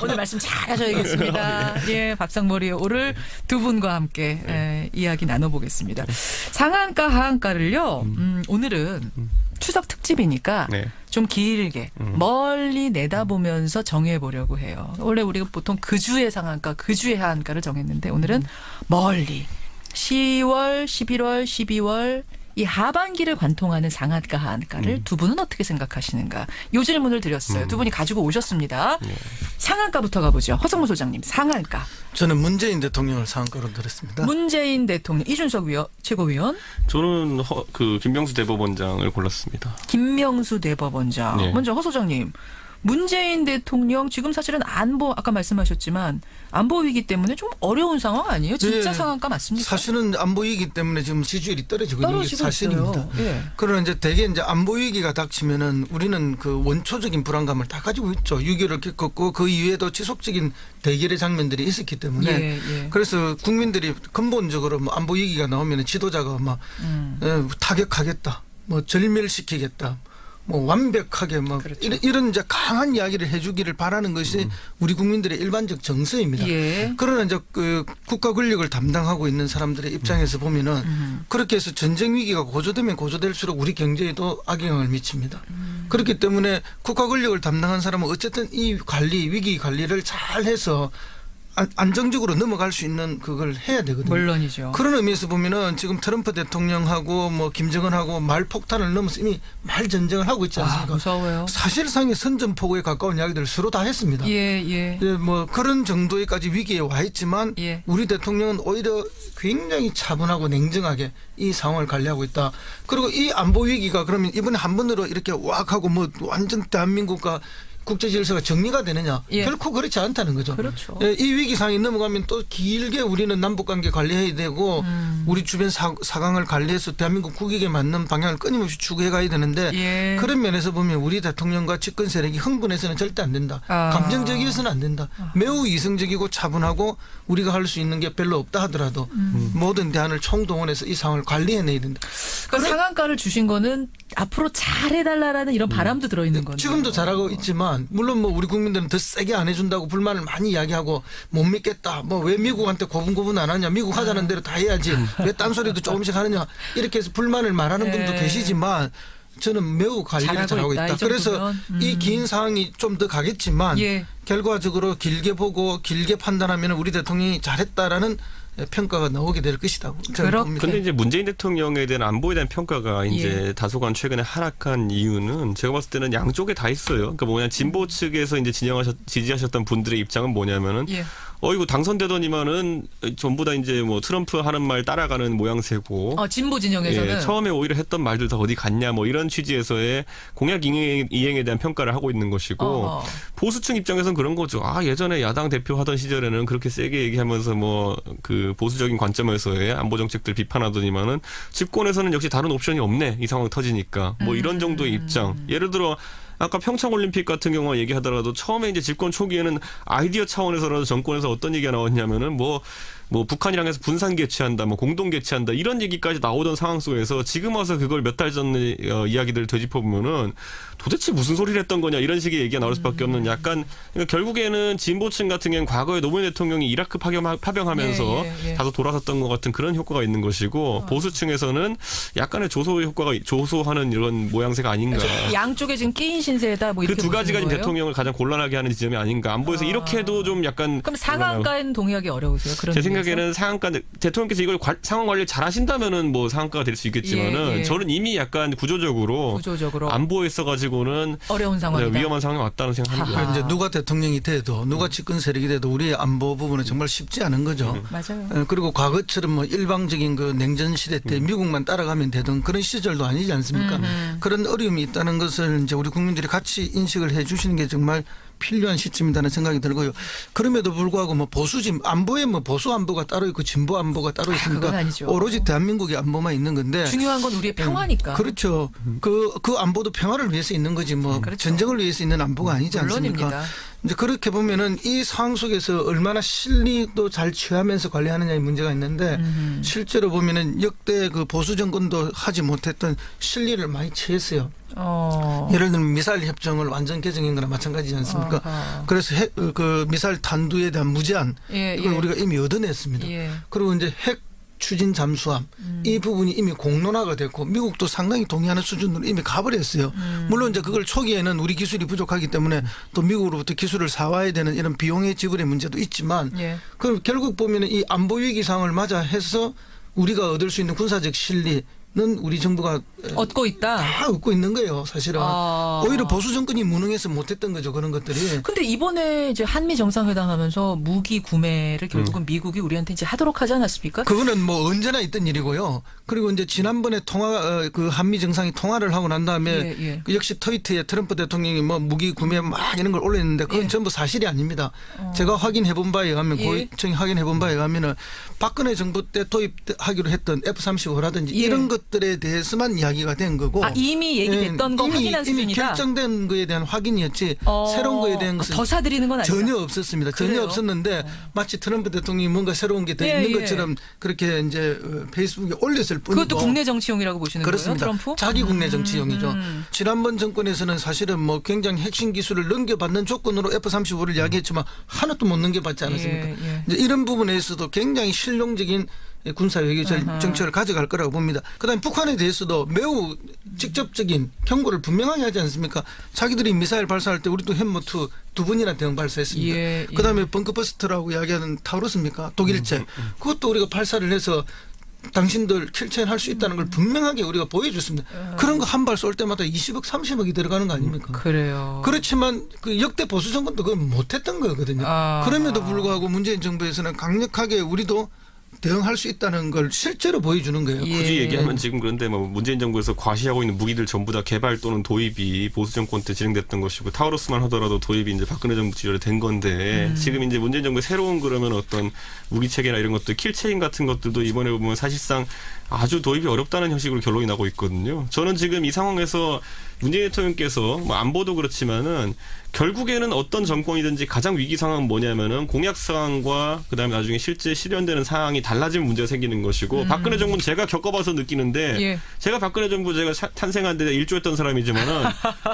오늘 말씀 잘 하셔야겠습니다. 예, 밥상머리에 오를 두 분과 함께 이야기 나눠보겠습니다. 상한가, 하한가를요, 오늘은 추석 특집이니까 네. 좀 길게 멀리 내다보면서 정해보려고 해요. 원래 우리가 보통 그 주의 상한가, 그 주의 하한가를 정했는데 오늘은 멀리 10월, 11월, 12월 이 하반기를 관통하는 상한가, 하한가를 두 분은 어떻게 생각하시는가? 요 질문을 드렸어요. 두 분이 가지고 오셨습니다. 상한가부터 가보죠. 허성무 소장님, 상한가. 저는 문재인 대통령을 상한가로 들었습니다. 문재인 대통령, 이준석 최고위원, 저는 김명수 대법원장을 골랐습니다. 김명수 대법원장. 네. 먼저 허 소장님. 문재인 대통령 지금 사실은 안보 아까 말씀하셨지만 안보 위기 때문에 좀 어려운 상황 아니에요? 진짜 네. 상한가 맞습니까? 사실은 안보 위기 때문에 지금 지지율이 떨어지고 있는 게 떨어지고 사실입니다. 있어요. 예. 그러나 이제 대개 이제 안보 위기가 닥치면은 우리는 그 원초적인 불안감을 다 가지고 있죠. 6.25를 겪었고 그 이후에도 지속적인 대결의 장면들이 있었기 때문에 예. 그래서 국민들이 근본적으로 뭐 안보 위기가 나오면 지도자가 막 타격하겠다, 뭐 절멸시키겠다. 뭐 완벽하게 뭐 그렇죠. 이런 이제 강한 이야기를 해주기를 바라는 것이 우리 국민들의 일반적 정서입니다. 예. 그러나 이제 그 국가 권력을 담당하고 있는 사람들의 입장에서 보면은 그렇게 해서 전쟁 위기가 고조되면 고조될수록 우리 경제에도 악영향을 미칩니다. 그렇기 때문에 국가 권력을 담당한 사람은 어쨌든 이 위기 관리를 잘 해서 안정적으로 넘어갈 수 있는 그걸 해야 되거든요. 물론이죠. 그런 의미에서 보면은 지금 트럼프 대통령하고 뭐 김정은하고 말폭탄을 넘어서 이미 말전쟁을 하고 있지 않습니까? 무서워요. 사실상의 선전포고에 가까운 이야기들을 서로 다 했습니다. 예. 뭐 그런 정도의까지 위기에 와 있지만 예. 우리 대통령은 오히려 굉장히 차분하고 냉정하게 이 상황을 관리하고 있다. 그리고 이 안보 위기가 그러면 이번에 한 번으로 이렇게 왁 하고 뭐 완전 대한민국과 국제 질서가 정리가 되느냐? 예. 결코 그렇지 않다는 거죠. 그렇죠. 이 위기 상황이 넘어가면 또 길게 우리는 남북 관계 관리해야 되고 우리 주변 사강을 관리해서 대한민국 국익에 맞는 방향을 끊임없이 추구해 가야 되는데 예. 그런 면에서 보면 우리 대통령과 집권 세력이 흥분해서는 절대 안 된다. 감정적이어서는 안 된다. 매우 이성적이고 차분하고 우리가 할 수 있는 게 별로 없다 하더라도 모든 대안을 총동원해서 이 상황을 관리해내야 된다. 그러니까 상한가를 주신 거는 앞으로 잘해달라는 이런 바람도 들어있는 건데. 지금도 잘하고 있지만 물론 뭐 우리 국민들은 더 세게 안 해준다고 불만을 많이 이야기하고 못 믿겠다. 뭐 왜 미국한테 고분고분 안 하냐. 미국 하자는 대로 다 해야지. 왜 딴소리도 조금씩 하느냐. 이렇게 해서 불만을 말하는 분도 계시지만 저는 매우 관리를 잘하고 있다. 그래서 이 긴 상황이 좀 더 가겠지만 예. 결과적으로 길게 보고 길게 판단하면 우리 대통령이 잘했다라는 평가가 나오게 될 것이다. 그런데 이제 문재인 대통령에 대한 안보에 대한 평가가 이제 다소간 최근에 하락한 이유는 제가 봤을 때는 양쪽에 다 있어요. 그러니까 뭐냐 진보 측에서 이제 지지하셨던 분들의 입장은 뭐냐면은 이거 당선되더니만은 전부 다 이제 뭐 트럼프 하는 말 따라가는 모양새고. 진보 진영에서는 예, 처음에 오히려 했던 말들 다 어디 갔냐 뭐 이런 취지에서의 공약 이행에 대한 평가를 하고 있는 것이고 보수층 입장에서는 그런 거죠. 예전에 야당 대표 하던 시절에는 그렇게 세게 얘기하면서 뭐 그 보수적인 관점에서의 안보 정책들 비판하더니만은 집권에서는 역시 다른 옵션이 없네. 이 상황 터지니까. 뭐 이런 정도의 입장. 예를 들어 아까 평창올림픽 같은 경우만 얘기하더라도 처음에 이제 집권 초기에는 아이디어 차원에서라도 정권에서 어떤 얘기가 나왔냐면은 뭐 북한이랑 해서 분산 개최한다, 뭐 공동 개최한다 이런 얘기까지 나오던 상황 속에서 지금 와서 그걸 몇 달 전의 이야기들을 되짚어 보면은 도대체 무슨 소리를 했던 거냐 이런 식의 얘기가 나올 수밖에 없는 약간 그러니까 결국에는 진보층 같은 경우는 과거에 노무현 대통령이 이라크 파병하면서 다소 돌아섰던 것 같은 그런 효과가 있는 것이고 보수층에서는 약간의 조소하는 이런 모양새가 아닌가. 양쪽에 지금 끼인 신세다 뭐 이렇게 그 두 가지가 지금 거예요? 대통령을 가장 곤란하게 하는 지점이 아닌가. 안보에서 이렇게 해도 좀 약간 그럼 상한가에는 동의하기 어려우세요? 그런 제 생각에는 상한가 대통령께서 이걸 상황 관리를 잘 하신다면은 뭐 상한가가 될 수 있겠지만은 저는 이미 약간 구조적으로 안보에 있어가지고는 어려운 상황이다. 위험한 상황이 왔다는 생각합니다. 그러니까 이제 누가 대통령이 돼도 누가 집권 세력이 돼도 우리의 안보 부분은 정말 쉽지 않은 거죠. 맞아요. 그리고 과거처럼 뭐 일방적인 그 냉전 시대 때 미국만 따라가면 되던 그런 시절도 아니지 않습니까? 그런 어려움이 있다는 것을 이제 우리 국민들이 같이 인식을 해 주시는 게 정말 필요한 시점이라는 생각이 들고요. 그럼에도 불구하고 뭐 보수진 안보에 뭐 보수 안보가 따로 있고 진보 안보가 따로 있으니까 오로지 대한민국의 안보만 있는 건데 중요한 건 우리의 평화니까. 그렇죠. 그 안보도 평화를 위해서 있는 거지 뭐 전쟁을 위해서 있는 안보가 아니지 않습니까? 물론입니다. 이제 그렇게 보면은 이 상황 속에서 얼마나 실리도 잘 취하면서 관리하느냐의 문제가 있는데 실제로 보면은 역대 그 보수 정권도 하지 못했던 실리를 많이 취했어요. 예를 들면 미사일 협정을 완전 개정한 거나 마찬가지지 않습니까? 그래서 그 미사일 탄두에 대한 무제한 이걸 우리가 이미 얻어냈습니다. 그리고 이제 핵 추진 잠수함 이 부분이 이미 공론화가 됐고 미국도 상당히 동의하는 수준으로 이미 가버렸어요. 물론 이제 그걸 초기에는 우리 기술이 부족하기 때문에 또 미국으로부터 기술을 사와야 되는 이런 비용의 지불의 문제도 있지만 그럼 결국 보면은 이 안보 위기 상황을 맞아 해서 우리가 얻을 수 있는 군사적 실리 는 우리 정부가 얻고 있다. 다 얻고 있는 거예요, 사실은. 오히려 보수 정권이 무능해서 못했던 거죠, 그런 것들이. 근데 이번에 이제 한미 정상회담 하면서 무기 구매를 결국은 미국이 우리한테 이제 하도록 하지 않았습니까? 그거는 뭐 언제나 있던 일이고요. 그리고 이제 지난번에 그 한미 정상이 통화를 하고 난 다음에 그 역시 트위터에 트럼프 대통령이 뭐 무기 구매 막 이런 걸 올렸는데 그건 전부 사실이 아닙니다. 제가 확인해 본 바에 의하면 고위층이 확인해 본 바에 의하면은 박근혜 정부 때 도입하기로 했던 F-35라든지 이런 것들에 대해서만 이야기가 된 거고. 이미 얘기됐던 거 확인한 수준이다. 이미 결정된 거에 대한 확인이었지 새로운 거에 대한 것은 더 사들이는 건 아니죠. 전혀 없었습니다. 전혀 없었는데 마치 트럼프 대통령이 뭔가 새로운 게 더 있는 것처럼 그렇게 이제 페이스북에 올렸을 뿐이고. 그것도 국내 정치용이라고 보시는 그렇습니다. 거예요, 트럼프? 자기 국내 정치용이죠. 지난번 정권에서는 사실은 뭐 굉장히 핵심 기술을 넘겨받는 조건으로 F-35를 이야기했지만 하나도 못 넘겨받지 않았습니까? 이제 이런 부분에서도 굉장히 실용적인 군사외교 정책을 가져갈 거라고 봅니다. 그다음에 북한에 대해서도 매우 직접적인 경고를 분명하게 하지 않습니까? 자기들이 미사일 발사할 때 우리도 햄머2 두 번이나 대응 발사했습니다. 그다음에 벙커버스터라고 이야기하는 타우러스입니까? 독일제. 그것도 우리가 발사를 해서 당신들 킬체할 수 있다는 걸 분명하게 우리가 보여줬습니다. 그런 거 한 발 쏠 때마다 20억, 30억이 들어가는 거 아닙니까? 그래요. 그렇지만 그 역대 보수 정권도 그걸 못했던 거거든요. 그럼에도 불구하고 문재인 정부에서는 강력하게 우리도 대응할 수 있다는 걸 실제로 보여주는 거예요. 굳이 얘기하면 지금 그런데 뭐 문재인 정부에서 과시하고 있는 무기들 전부 다 개발 또는 도입이 보수 정권 때 진행됐던 것이고 타우러스만 하더라도 도입이 이제 박근혜 정부 시절에 된 건데 지금 이제 문재인 정부의 새로운 그러면 어떤 무기 체계나 이런 것들 킬체인 같은 것들도 이번에 보면 사실상 아주 도입이 어렵다는 형식으로 결론이 나고 있거든요. 저는 지금 이 상황에서 문재인 대통령께서 뭐 안보도 그렇지만은 결국에는 어떤 정권이든지 가장 위기 상황은 뭐냐면은 공약 사항과 그다음에 나중에 실제 실현되는 상황이 달라지면 문제가 생기는 것이고 박근혜 정부는 제가 겪어봐서 느끼는데 제가 박근혜 정부 제가 탄생한 데 일조했던 사람이지만은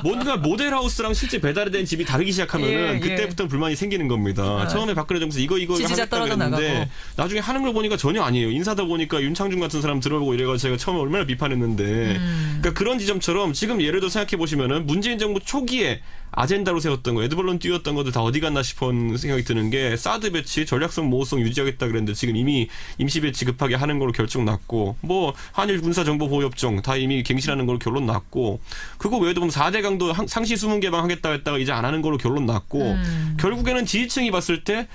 뭔가 모델하우스랑 실제 배달이 된 집이 다르기 시작하면은 그때부터 불만이 생기는 겁니다. 처음에 박근혜 정부에서 이거 하겠다고 했는데 나중에 하는 걸 보니까 전혀 아니에요. 인사다 보니까 윤창중 같은 사람 들어보고 이래가지고 제가 처음에 얼마나 비판했는데 그러니까 그런 지점처럼 지금 예를 들어 생각해 보시면은 문재인 정부 초기에 아젠다로 세웠던 거, 에드벌론 띄웠던 것들 다 어디 갔나 싶은 생각이 드는 게 사드 배치, 전략성 모호성 유지하겠다 그랬는데 지금 이미 임시 배치 급하게 하는 걸로 결정 났고 뭐 한일 군사 정보 보호 협정 다 이미 갱신하는 걸로 결론 났고 그거 외에도 보면 4대 강도 상시 수문 개방하겠다 했다가 이제 안 하는 걸로 결론 났고 결국에는 지지층이 봤을 때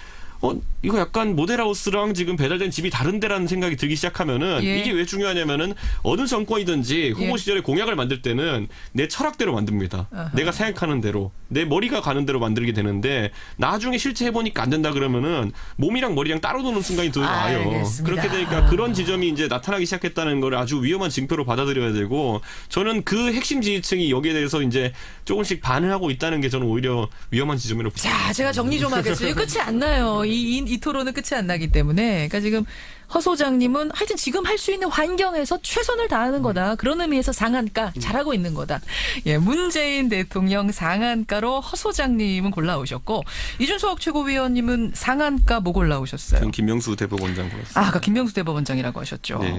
이거 약간 모델하우스랑 지금 배달된 집이 다른데라는 생각이 들기 시작하면은 예. 이게 왜 중요하냐면은 어느 정권이든지 후보 예. 시절에 공약을 만들 때는 내 철학대로 만듭니다. 아하. 내가 생각하는 대로 내 머리가 가는 대로 만들게 되는데 나중에 실제 해보니까 안 된다 그러면은 몸이랑 머리랑 따로 노는 순간이 또 와요. 알겠습니다. 그렇게 되니까 그런 지점이 이제 나타나기 시작했다는 걸 아주 위험한 징표로 받아들여야 되고 저는 그 핵심 지지층이 여기에 대해서 이제 조금씩 반응하고 있다는 게 저는 오히려 위험한 지점이라고 봅니다. 자, 제가 정리 좀 하겠습니다. 끝이 안 나요. 이 토론은 끝이 안 나기 때문에. 그러니까 지금 허 소장님은 하여튼 지금 할 수 있는 환경에서 최선을 다하는 거다. 그런 의미에서 상한가 잘하고 있는 거다. 예, 문재인 대통령 상한가로 허 소장님은 골라오셨고 이준석 최고위원님은 상한가 뭐 골라오셨어요? 저는 김명수 대법원장 골랐습니다. 아, 아까 김명수 대법원장이라고 하셨죠. 네.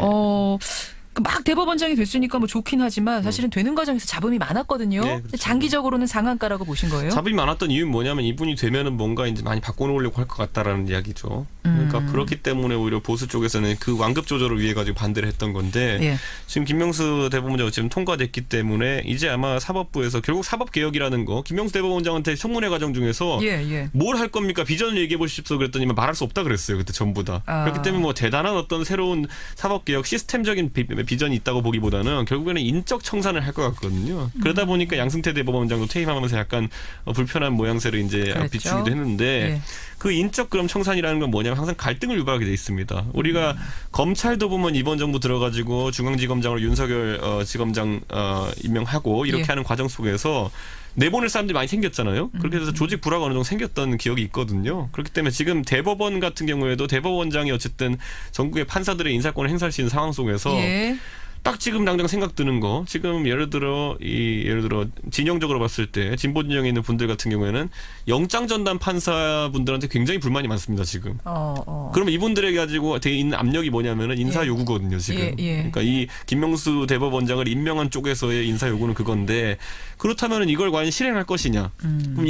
막 대법원장이 됐으니까 뭐 좋긴 하지만 사실은 되는 과정에서 잡음이 많았거든요. 네, 그렇죠. 장기적으로는 상한가라고 보신 거예요? 잡음이 많았던 이유는 뭐냐면 이분이 되면은 뭔가 이제 많이 바꿔놓으려고 할 것 같다라는 이야기죠. 그러니까 그렇기 때문에 오히려 보수 쪽에서는 그 완급 조절을 위해 가지고 반대를 했던 건데 예. 지금 김명수 대법원장 지금 통과됐기 때문에 이제 아마 사법부에서 결국 사법 개혁이라는 거 김명수 대법원장한테 청문회 과정 중에서 예. 뭘 할 겁니까 비전을 얘기해 보십시오 그랬더니 말할 수 없다 그랬어요 그때 전부 다. 그렇기 때문에 뭐 대단한 어떤 새로운 사법 개혁 시스템적인 비전이 있다고 보기보다는 결국에는 인적 청산을 할 것 같거든요. 그러다 보니까 양승태 대법원장도 퇴임하면서 약간 불편한 모양새를 이제 그랬죠. 비추기도 했는데 예. 그 인적 그럼 청산이라는 건 뭐냐면 항상 갈등을 유발하게 돼 있습니다. 우리가 검찰도 보면 이번 정부 들어가지고 중앙지검장으로 윤석열 지검장 임명하고 이렇게 예. 하는 과정 속에서 내보낼 사람들이 많이 생겼잖아요. 그렇게 해서 조직 불화가 어느 정도 생겼던 기억이 있거든요. 그렇기 때문에 지금 대법원 같은 경우에도 대법원장이 어쨌든 전국의 판사들의 인사권을 행사할 수 있는 상황 속에서 예. 딱 지금 당장 생각 드는 거 지금 예를 들어 진영적으로 봤을 때 진보 진영에 있는 분들 같은 경우에는 영장 전담 판사분들한테 굉장히 불만이 많습니다 지금. 그럼 이분들에게 가지고 돼 있는 압력이 뭐냐면은 인사 예. 요구거든요 지금. 예. 그러니까 이 김명수 대법원장을 임명한 쪽에서의 인사 요구는 그건데 그렇다면은 이걸 과연 실행할 것이냐? 그럼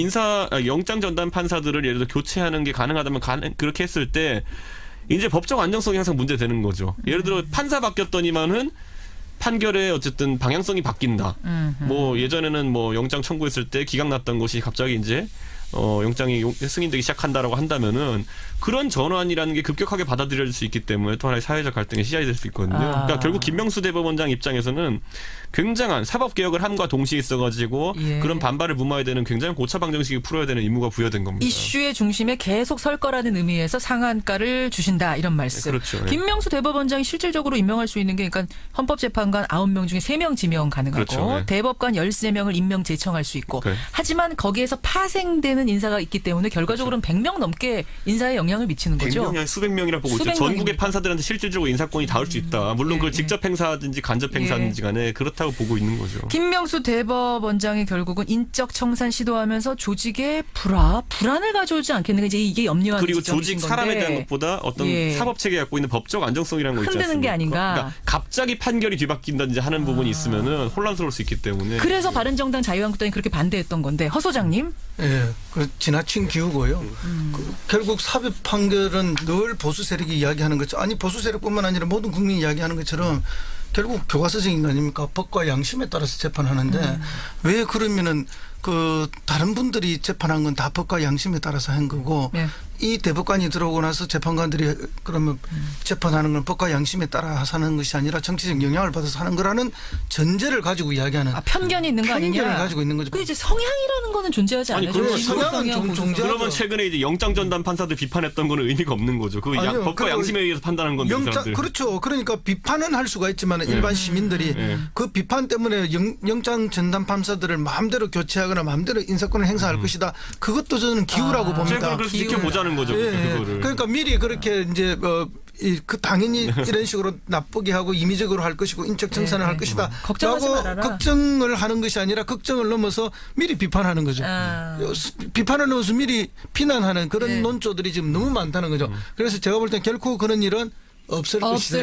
영장 전담 판사들을 예를 들어 교체하는 게 가능하다면 그렇게 했을 때 이제 법적 안정성이 항상 문제되는 거죠. 예를 들어 판사 바뀌었더니만은 판결의 어쨌든 방향성이 바뀐다. 뭐 예전에는 뭐 영장 청구했을 때 기각 났던 것이 갑자기 이제 영장이 승인되기 시작한다라고 한다면은 그런 전환이라는 게 급격하게 받아들여질 수 있기 때문에 또 하나의 사회적 갈등의 시작이 될 수 있거든요. 그러니까 결국 김명수 대법원장 입장에서는 굉장한 사법 개혁을 함과 동시에 있어가지고 예. 그런 반발을 무마해야 되는 굉장히 고차 방정식이 풀어야 되는 의무가 부여된 겁니다. 이슈의 중심에 계속 설 거라는 의미에서 상한가를 주신다 이런 말씀. 그렇죠. 김명수 대법원장이 실질적으로 임명할 수 있는 게 그러니까 헌법재판관 9명 중에 3명 지명 가능하고 그렇죠. 네. 대법관 13명을 임명 제청할 수 있고 네. 하지만 거기에서 파생되는 인사가 있기 때문에 결과적으로는 100명 넘게 인사에 영향을 미치는 거죠. 100명이 아니라 수백 명이라 보고 있죠. 수백 전국의 명입니다. 판사들한테 실질적으로 인사권이 닿을 수 있다. 물론 예, 그걸 예. 직접 행사하든지 간접 행사하든지 간에 그렇다고 보고 있는 거죠. 김명수 대법원장이 결국은 인적 청산 시도하면서 조직의 불안을 가져오지 않겠는가 이제 이게 염려하는 그리고 지점이신 조직 사람에 건데. 대한 것보다 어떤 예. 사법 체계가 갖고 있는 법적 안정성이라는 거 있지 흔드는 않습니까? 게 아닌가. 그러니까 갑자기 판결이 뒤바뀐다든지 하는 부분이 있으면은 혼란스러울 수 있기 때문에. 그래서 바른정당 자유한국당이 그렇게 반대했던 건데 허 소장님. 예, 그 지나친 기우고요. 결국 사법 판결은 늘 보수 세력이 이야기하는 것처럼 아니 보수 세력뿐만 아니라 모든 국민이 이야기하는 것처럼 결국 교과서적인 거 아닙니까? 법과 양심에 따라서 재판하는데 왜 그러면은 그 다른 분들이 재판한 건 다 법과 양심에 따라서 한 거고 네. 이 대법관이 들어오고 나서 재판관들이 그러면 재판하는 건 법과 양심에 따라 하는 것이 아니라 정치적 영향을 받아서 하는 거라는 전제를 가지고 이야기하는 편견이 있는 거 아니냐. 편견을 가지고 있는 거죠. 그 이제 성향이라는 거는 존재하지 아니, 않아요. 그러면 성향은 존재하죠. 그러면 최근에 이제 영장 전담 판사들 비판했던 거는 의미가 없는 거죠. 그 아니요, 법과 그리고 양심에 의해서 판단한 건데 그 사람들. 그렇죠. 그러니까 비판은 할 수가 있지만 일반 시민들이 그 비판 때문에 영장 전담 판사들을 마음대로 교체하거나 마음대로 인사권을 행사할 것이다. 그것도 저는 기우라고 봅니다. 그래서 지켜보자는 거죠. 그거를. 그러니까 미리 그렇게 이제 그 당연히 이런 식으로 나쁘게 하고 임의적으로 할 것이고 인적 청산을 할 것이다. 걱정하지 라고 말아라. 걱정을 하는 것이 아니라 걱정을 넘어서 미리 비판하는 거죠. 비판을 넘어서 미리 비난하는 그런 논조들이 지금 너무 많다는 거죠. 그래서 제가 볼 땐 결코 그런 일은 없을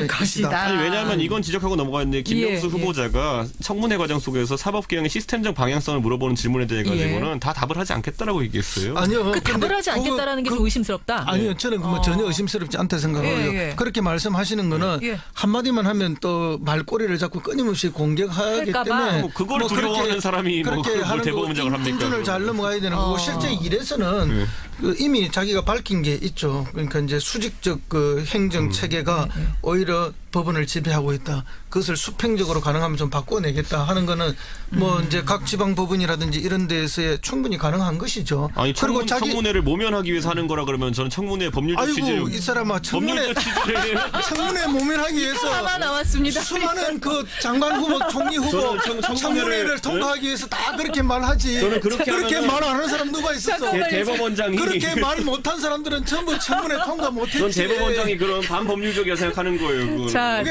것이다. 아니 왜냐하면 이건 지적하고 넘어갔는데 김명수 후보자가 청문회 과정 속에서 사법개혁의 시스템적 방향성을 물어보는 질문에 대해 가지고는 다 답을 하지 않겠다라고 얘기했어요. 아니요. 그 답을 하지 않겠다라는 게 좀 의심스럽다. 아니요. 저는 뭐 전혀 의심스럽지 않다 생각하고요. 그렇게 말씀하시는 거는 한마디만 하면 또 말꼬리를 자꾸 끊임없이 공격하기 때문에 뭐 그걸 두려워하는 사람이 뭐 그렇게 그걸 하는 대법원장을 합니까? 인준을 잘 넘어가야 되는 거고 실제 일에서는 그 이미 자기가 밝힌 게 있죠. 그러니까 이제 수직적 그 행정 체계가 오히려 법원을 지배하고 있다. 그것을 수평적으로 가능하면 좀 바꿔내겠다 하는 거는 뭐 이제 각 지방 법원이라든지 이런 데에서의 충분히 가능한 것이죠. 아니 청문회를 모면하기 위해서 하는 거라 그러면 저는 청문회 법률적 취지를 아이고 이 사람아 청문회 청문회 모면하기 위해서 하나 나왔습니다. 수많은 그 장관 후보, 총리 후보 청문회를 통과하기 위해서 다 그렇게 말하지. 저는 그렇게 말 안 하는 사람 누가 있었어? 대법원장이 그렇게 말 못한 사람들은 전부 청문회 통과 못했지. 전 대법원장이 그런 반법률적이라 생각하는 거예요. 그건. 자,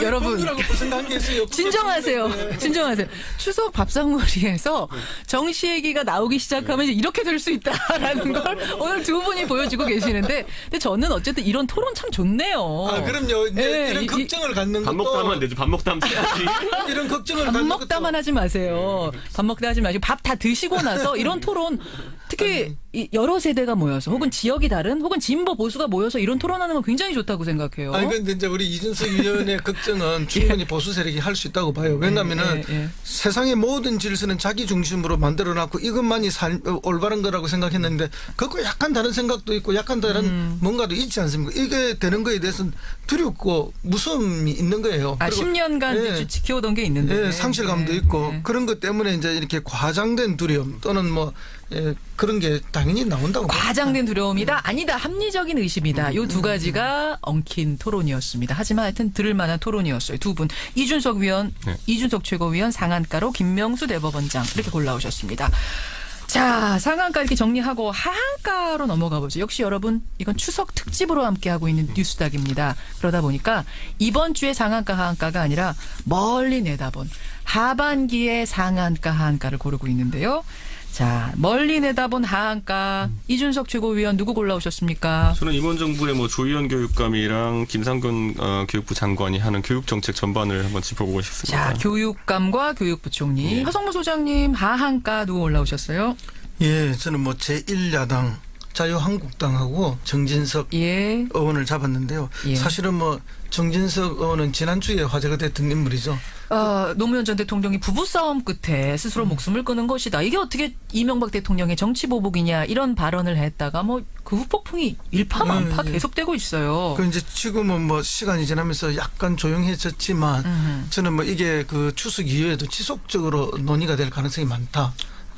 여러분 무슨 관계 있어요? 진정하세요. 진정하세요. 추석 밥상머리에서 정시 얘기가 나오기 시작하면 이렇게 될 수 있다라는 걸 오늘 두 분이 보여주고 계시는데, 근데 저는 어쨌든 이런 토론 참 좋네요. 아 그럼요. 네, 이런 걱정을 갖는 밥 것도 먹다 하면 안 되죠. 밥 먹다 하면 해야지. 이런 걱정을 밥 갖는 먹다만 하지 마세요. 밥 먹다 하지 마시고 밥 다 드시고 나서 이런 토론, 특히 이 여러 세대가 모여서 혹은 지역이 다른 혹은 진보 보수가 모여서 이런 토론하는 건 굉장히 좋다고 생각해요. 아니 근데 이제 우리 이준석 의원의 걱정은 충분히 보수 세력이 할 수 있다고 봐요. 왜냐하면은 세상의 모든 질서는 자기 중심으로 만들어놨고 이것만이 올바른 거라고 생각했는데 그거 약간 다른 생각도 있고 약간 다른 뭔가도 있지 않습니까? 이게 되는 거에 대해서는 두렵고 무서움이 있는 거예요. 아, 10년간 지켜오던 게 있는데. 상실감도 있고 그런 것 때문에 이제 이렇게 과장된 두려움 또는 뭐 그런 게 당연히 나온다고. 과장된 두려움이다? 아니다. 합리적인 의심이다. 요 두 가지가 엉킨 토론이었습니다. 하지만 하여튼 들을 만한 토론이었어요. 두 분. 이준석 위원, 이준석 최고위원, 상한가로 김명수 대법원장 이렇게 골라오셨습니다. 자, 상한가 이렇게 정리하고 하한가로 넘어가 보죠. 역시 여러분 이건 추석 특집으로 함께하고 있는 뉴스닥입니다. 그러다 보니까 이번 주에 상한가 하한가가 아니라 멀리 내다본 하반기의 상한가 하한가를 고르고 있는데요. 자, 멀리 내다본 하한가 이준석 최고위원 누구 골라오셨습니까? 저는 이번 정부의 뭐 조희연 교육감이랑 김상근 교육부 장관이 하는 교육 정책 전반을 한번 짚어보고 싶습니다. 자, 교육감과 교육부총리 하성무 소장님 하한가 누구 올라오셨어요? 예, 저는 뭐 제1야당 자유한국당하고 정진석 의원을 잡았는데요. 사실은 뭐 정진석 의원은 지난주에 화제가 됐던 인물이죠. 노무현 전 대통령이 부부싸움 끝에 스스로 목숨을 끊은 것이다. 이게 어떻게 이명박 대통령의 정치 보복이냐 이런 발언을 했다가 뭐 그 후폭풍이 일파만파 계속되고 있어요. 그 이제 지금은 뭐 시간이 지나면서 약간 조용해졌지만 저는 뭐 이게 그 추석 이후에도 지속적으로 논의가 될 가능성이 많다.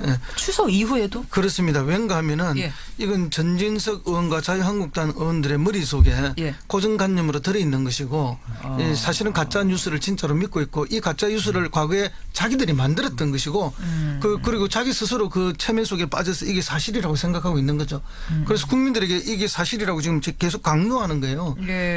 예. 추석 이후에도? 그렇습니다. 왠가 하면은 이건 전진석 의원과 자유한국당 의원들의 머릿속에 고정관념으로 들어있는 것이고 사실은 가짜 뉴스를 진짜로 믿고 있고 이 가짜 뉴스를 과거에 자기들이 만들었던 것이고 그리고 자기 스스로 그 체면 속에 빠져서 이게 사실이라고 생각하고 있는 거죠. 그래서 국민들에게 이게 사실이라고 지금 계속 강요하는 거예요.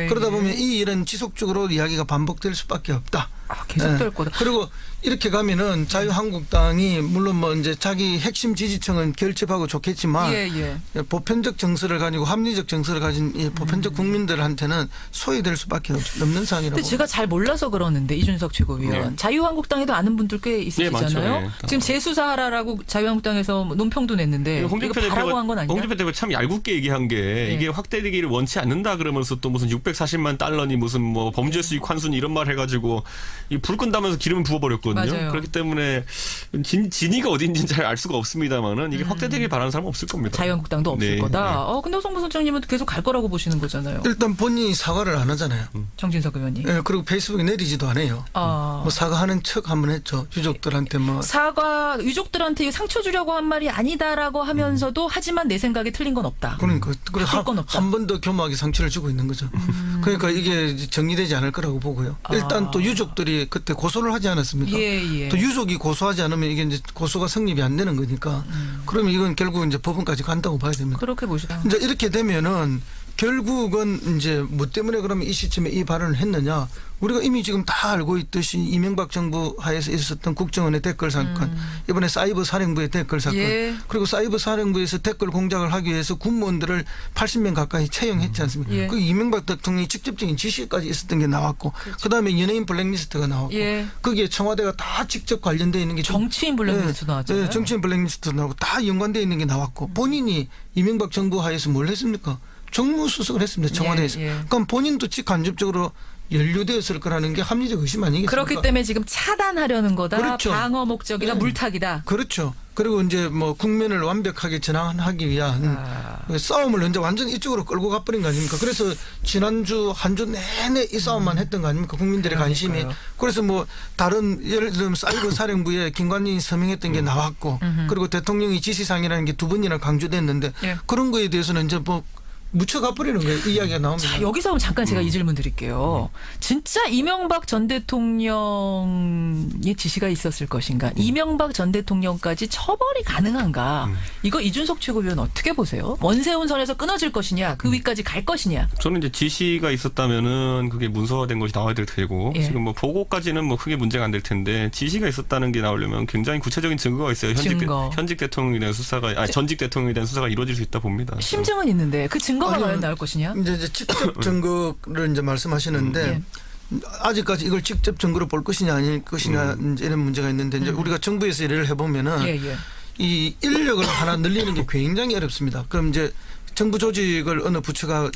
그러다 보면 이 일은 지속적으로 이야기가 반복될 수밖에 없다. 계속될 거다. 그리고 이렇게 가면은 자유한국당이 물론 뭐 이제 자기 핵심 지지층은 결집하고 좋겠지만 보편적 정서를 가지고 합리적 정서를 가진 이 보편적 국민들한테는 소외될 수밖에 없는 상황이라고. 근데 제가 잘 몰라서 그러는데 이준석 최고위원 자유한국당에도 아는 분들 꽤 있으시잖아요. 지금 재수사하라라고 자유한국당에서 논평도 냈는데 홍준표 바라고 한 건 아니야? 홍준표 대표가 참 얄궂게 얘기한 게 이게 확대되기를 원치 않는다 그러면서 또 무슨 640만 달러니 무슨 뭐 범죄 수익 환수니 이런 말 해가지고 이 불 끈다면서 기름을 부어버렸거든요. 맞아요. 그렇기 때문에 진위가 어딘지는 잘 알 수가 없습니다만은 이게 확대되길 바라는 사람은 없을 겁니다. 자유한국당도 없을 거다. 근데 하성무 소장님은 계속 갈 거라고 보시는 거잖아요. 일단 본인이 사과를 안 하잖아요. 정진석 의원이. 그리고 페이스북에 내리지도 않아요. 뭐 사과하는 척 한번 했죠. 유족들한테 뭐. 사과 유족들한테 상처 주려고 한 말이 아니다라고 하면서도 하지만 내 생각에 틀린 건 없다. 그러니까 한 번 더 교묘하게 상처를 주고 있는 거죠. 그러니까 이게 정리되지 않을 거라고 보고요. 일단 또 유족들이 그때 고소를 하지 않았습니까? 또 유족이 고소하지 않으면 이게 이제 고소가 성립이 안 되는 거니까. 그러면 이건 결국 이제 법원까지 간다고 봐야 됩니다. 그렇게 보시다. 이제 이렇게 되면은 결국은 이제 뭐 때문에 그러면 이 시점에 이 발언을 했느냐. 우리가 이미 지금 다 알고 있듯이 이명박 정부 하에서 있었던 국정원의 댓글 사건, 이번에 사이버 사령부의 댓글 사건, 그리고 사이버 사령부에서 댓글 공작을 하기 위해서 군무원들을 80명 가까이 채용했지 않습니까? 그 이명박 대통령이 직접적인 지시까지 있었던 게 나왔고, 그다음에 연예인 블랙리스트가 나왔고, 거기에 청와대가 다 직접 관련되어 있는 게 정치인 블랙리스트 나왔잖아요. 네, 정치인 블랙리스트 나오고 다 연관되어 있는 게 나왔고, 본인이 이명박 정부 하에서 뭘 했습니까? 정무수석을 했습니다. 청와대에서. 그럼 본인도 직간접적으로 연루되었을 거라는 게 합리적 의심 아니겠습니까? 그렇기 때문에 지금 차단하려는 거다. 그렇죠. 방어 목적이다. 물타기다. 그렇죠. 그리고 이제 뭐 국면을 완벽하게 전환하기 위한 싸움을 이제 완전 이쪽으로 끌고 가버린 거 아닙니까? 그래서 지난주 한 주 내내 이 싸움만 했던 거 아닙니까? 국민들의 관심이. 그래서 뭐 다른 예를 들면 사이버 사령부에 김관진이 서명했던 게 나왔고 그리고 대통령이 지시사항이라는 게 두 번이나 강조됐는데 그런 거에 대해서는 이제 뭐 묻혀가 버리는 거예요. 이야기가 나옵니다. 자, 여기서 잠깐 제가 이 질문 드릴게요. 진짜 이명박 전 대통령의 지시가 있었을 것인가? 이명박 전 대통령까지 처벌이 가능한가? 이거 이준석 최고위원 어떻게 보세요? 원세훈 선에서 끊어질 것이냐? 그 위까지 갈 것이냐? 저는 이제 지시가 있었다면은 그게 문서화된 것이 나와야 될 테고 지금 뭐 보고까지는 뭐 크게 문제가 안 될 텐데 지시가 있었다는 게 나오려면 굉장히 구체적인 증거가 있어요. 현직 대통령에 대한 수사가 전직 대통령에 대한 수사가 이루어질 수 있다 봅니다. 심증은 있는데 그 증거가 과연 나올 것이냐? 이제 직접 증거를 이제 말씀하시는데 아직까지 이걸 직접 증거로 볼 것이냐 아닐 것이냐 이런 문제가 있는데 이제 우리가 정부에서 일을 해보면은 이 인력을 하나 늘리는 게 굉장히 어렵습니다. 그럼 이제 정부 조직을 어느 부처가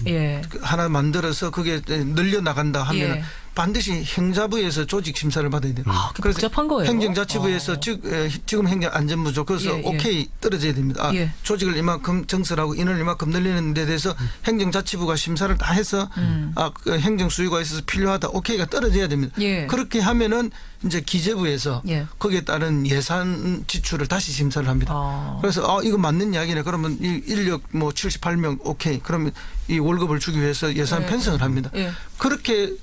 하나 만들어서 그게 늘려 나간다 하면 반드시 행자부에서 조직 심사를 받아야 돼요. 그래서 복잡한 거예요. 행정자치부에서 지금 행정안전부죠. 그래서 오케이 떨어져야 됩니다. 조직을 이만큼 증설하고 인원을 이만큼 늘리는 데 대해서 행정자치부가 심사를 다 해서 그 행정수요가 있어서 필요하다. 오케이가 떨어져야 됩니다. 그렇게 하면은 이제 기재부에서 거기에 따른 예산 지출을 다시 심사를 합니다. 그래서 이거 맞는 이야기네. 그러면 이 인력 뭐 78명 오케이. 그러면 이 월급을 주기 위해서 예산 편성을 합니다. 그렇게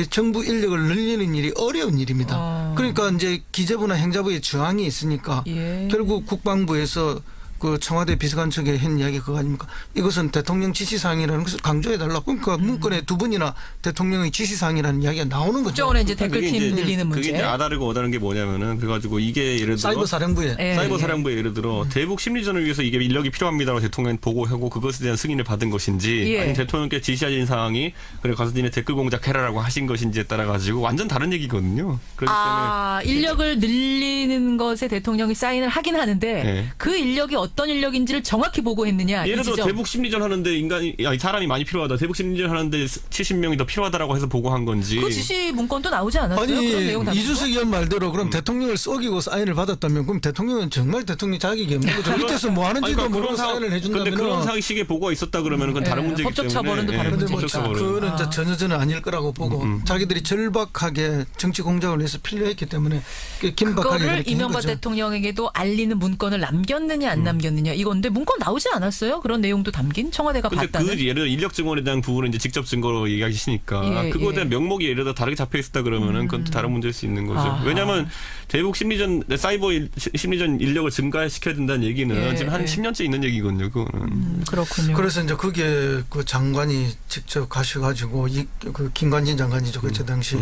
정부 인력을 늘리는 일이 어려운 일입니다. 그러니까 이제 기재부나 행자부에 저항이 있으니까 결국 국방부에서 그 청와대 비서관측에 한 이야기 그거 아닙니까? 이것은 대통령 지시사항이라는 것을 강조해달라고. 그러니까 문건에 두 번이나 대통령의 지시사항이라는 이야기가 나오는 거죠. 국정원에 이제 댓글팀 늘리는 문제. 그게 이제 아다르고 어다른 게 뭐냐면은 그래가지고 이게 예를 들어 사이버 사령부에 예를 들어 대북 심리전을 위해서 이게 인력이 필요합니다라고 대통령이 보고하고 그것에 대한 승인을 받은 것인지 아니면 대통령께 지시하신 사항이 그래 가서 니네 댓글 공작해라라고 하신 것인지에 따라 가지고 완전 다른 얘기거든요. 그렇기 때문에 인력을 늘리는 것에 대통령이 사인을 하긴 하는데 그 인력이 어떤 인력인지를 정확히 보고했느냐. 예를 들어 대북 심리전 하는데 사람이 많이 필요하다. 대북 심리전 하는데 70명이 더 필요하다라고 해서 보고한 건지. 그 지시 문건도 나오지 않았어요? 아니 그런 내용 이준석 의원 말대로 그럼 대통령을 속이고 사인을 받았다면 그럼 대통령은 정말 대통령 자격이 없는 거죠. 밑에서 뭐 하는지도 모르고 사인을 해준다면. 그런데 그런 상식의 보고가 있었다 그러면 그건 다른 문제이기 때문에. 법적 처벌은 다른 문제니까. 그거는 이제 전혀 아닐 거라고 보고 자기들이 절박하게 정치 공작을 위해서 필요했기 때문에 긴박하게 그거를 이명박 대통령에게도 알리는 문건을 남겼느냐 안 남겼느냐 이건데 문건 나오지 않았어요? 그런 내용도 담긴 청와대가 봤다는. 근데 그 예를 들어 인력 증언에 대한 부분은 이제 직접 증거로 얘기하시니까 그거에 대한 명목이 예를 들어 다르게 잡혀 있었다 그러면은 그건 또 다른 문제일 수 있는 거죠. 왜냐하면 대북 심리전 사이버 심리전 인력을 증가시켜야 된다는 얘기는 지금 한 10년째 있는 얘기거든요. 그거는. 그렇군요. 그래서 이제 그게 그 장관이 직접 가셔가지고 그 김관진 장관이죠 그때 당시에.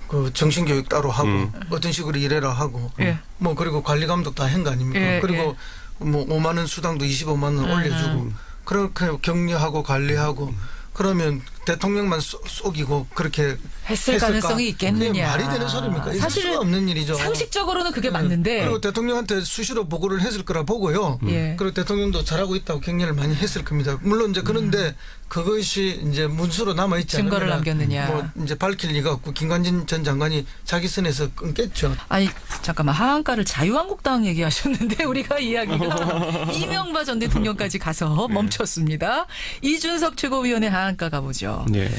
그 정신교육 따로 하고 어떤 식으로 일해라 하고 뭐 그리고 관리 감독 다 한 거 아닙니까? 그리고 뭐 5만 원 수당도 25만 원 올려주고 그렇게 격려하고 관리하고 그러면 대통령만 속이고 그렇게 했을 가능성이 있겠느냐. 말이 되는 소리입니까? 사실은 없는 일이죠. 상식적으로는 그게 맞는데. 그리고 대통령한테 수시로 보고를 했을 거라 보고요. 그리고 대통령도 잘하고 있다고 격려를 많이 했을 겁니다. 물론 이제 그런데 그것이 이제 문서로 남아 있지 않으면 증거를 남겼느냐. 뭐 이제 밝힐 리가 없고 김관진 전 장관이 자기 선에서 끊겠죠. 아니 잠깐만 하한가를 자유한국당 얘기하셨는데 우리가 이야기가 이명박 전 대통령까지 가서 멈췄습니다. 이준석 최고위원의 하한가 가보죠. 네.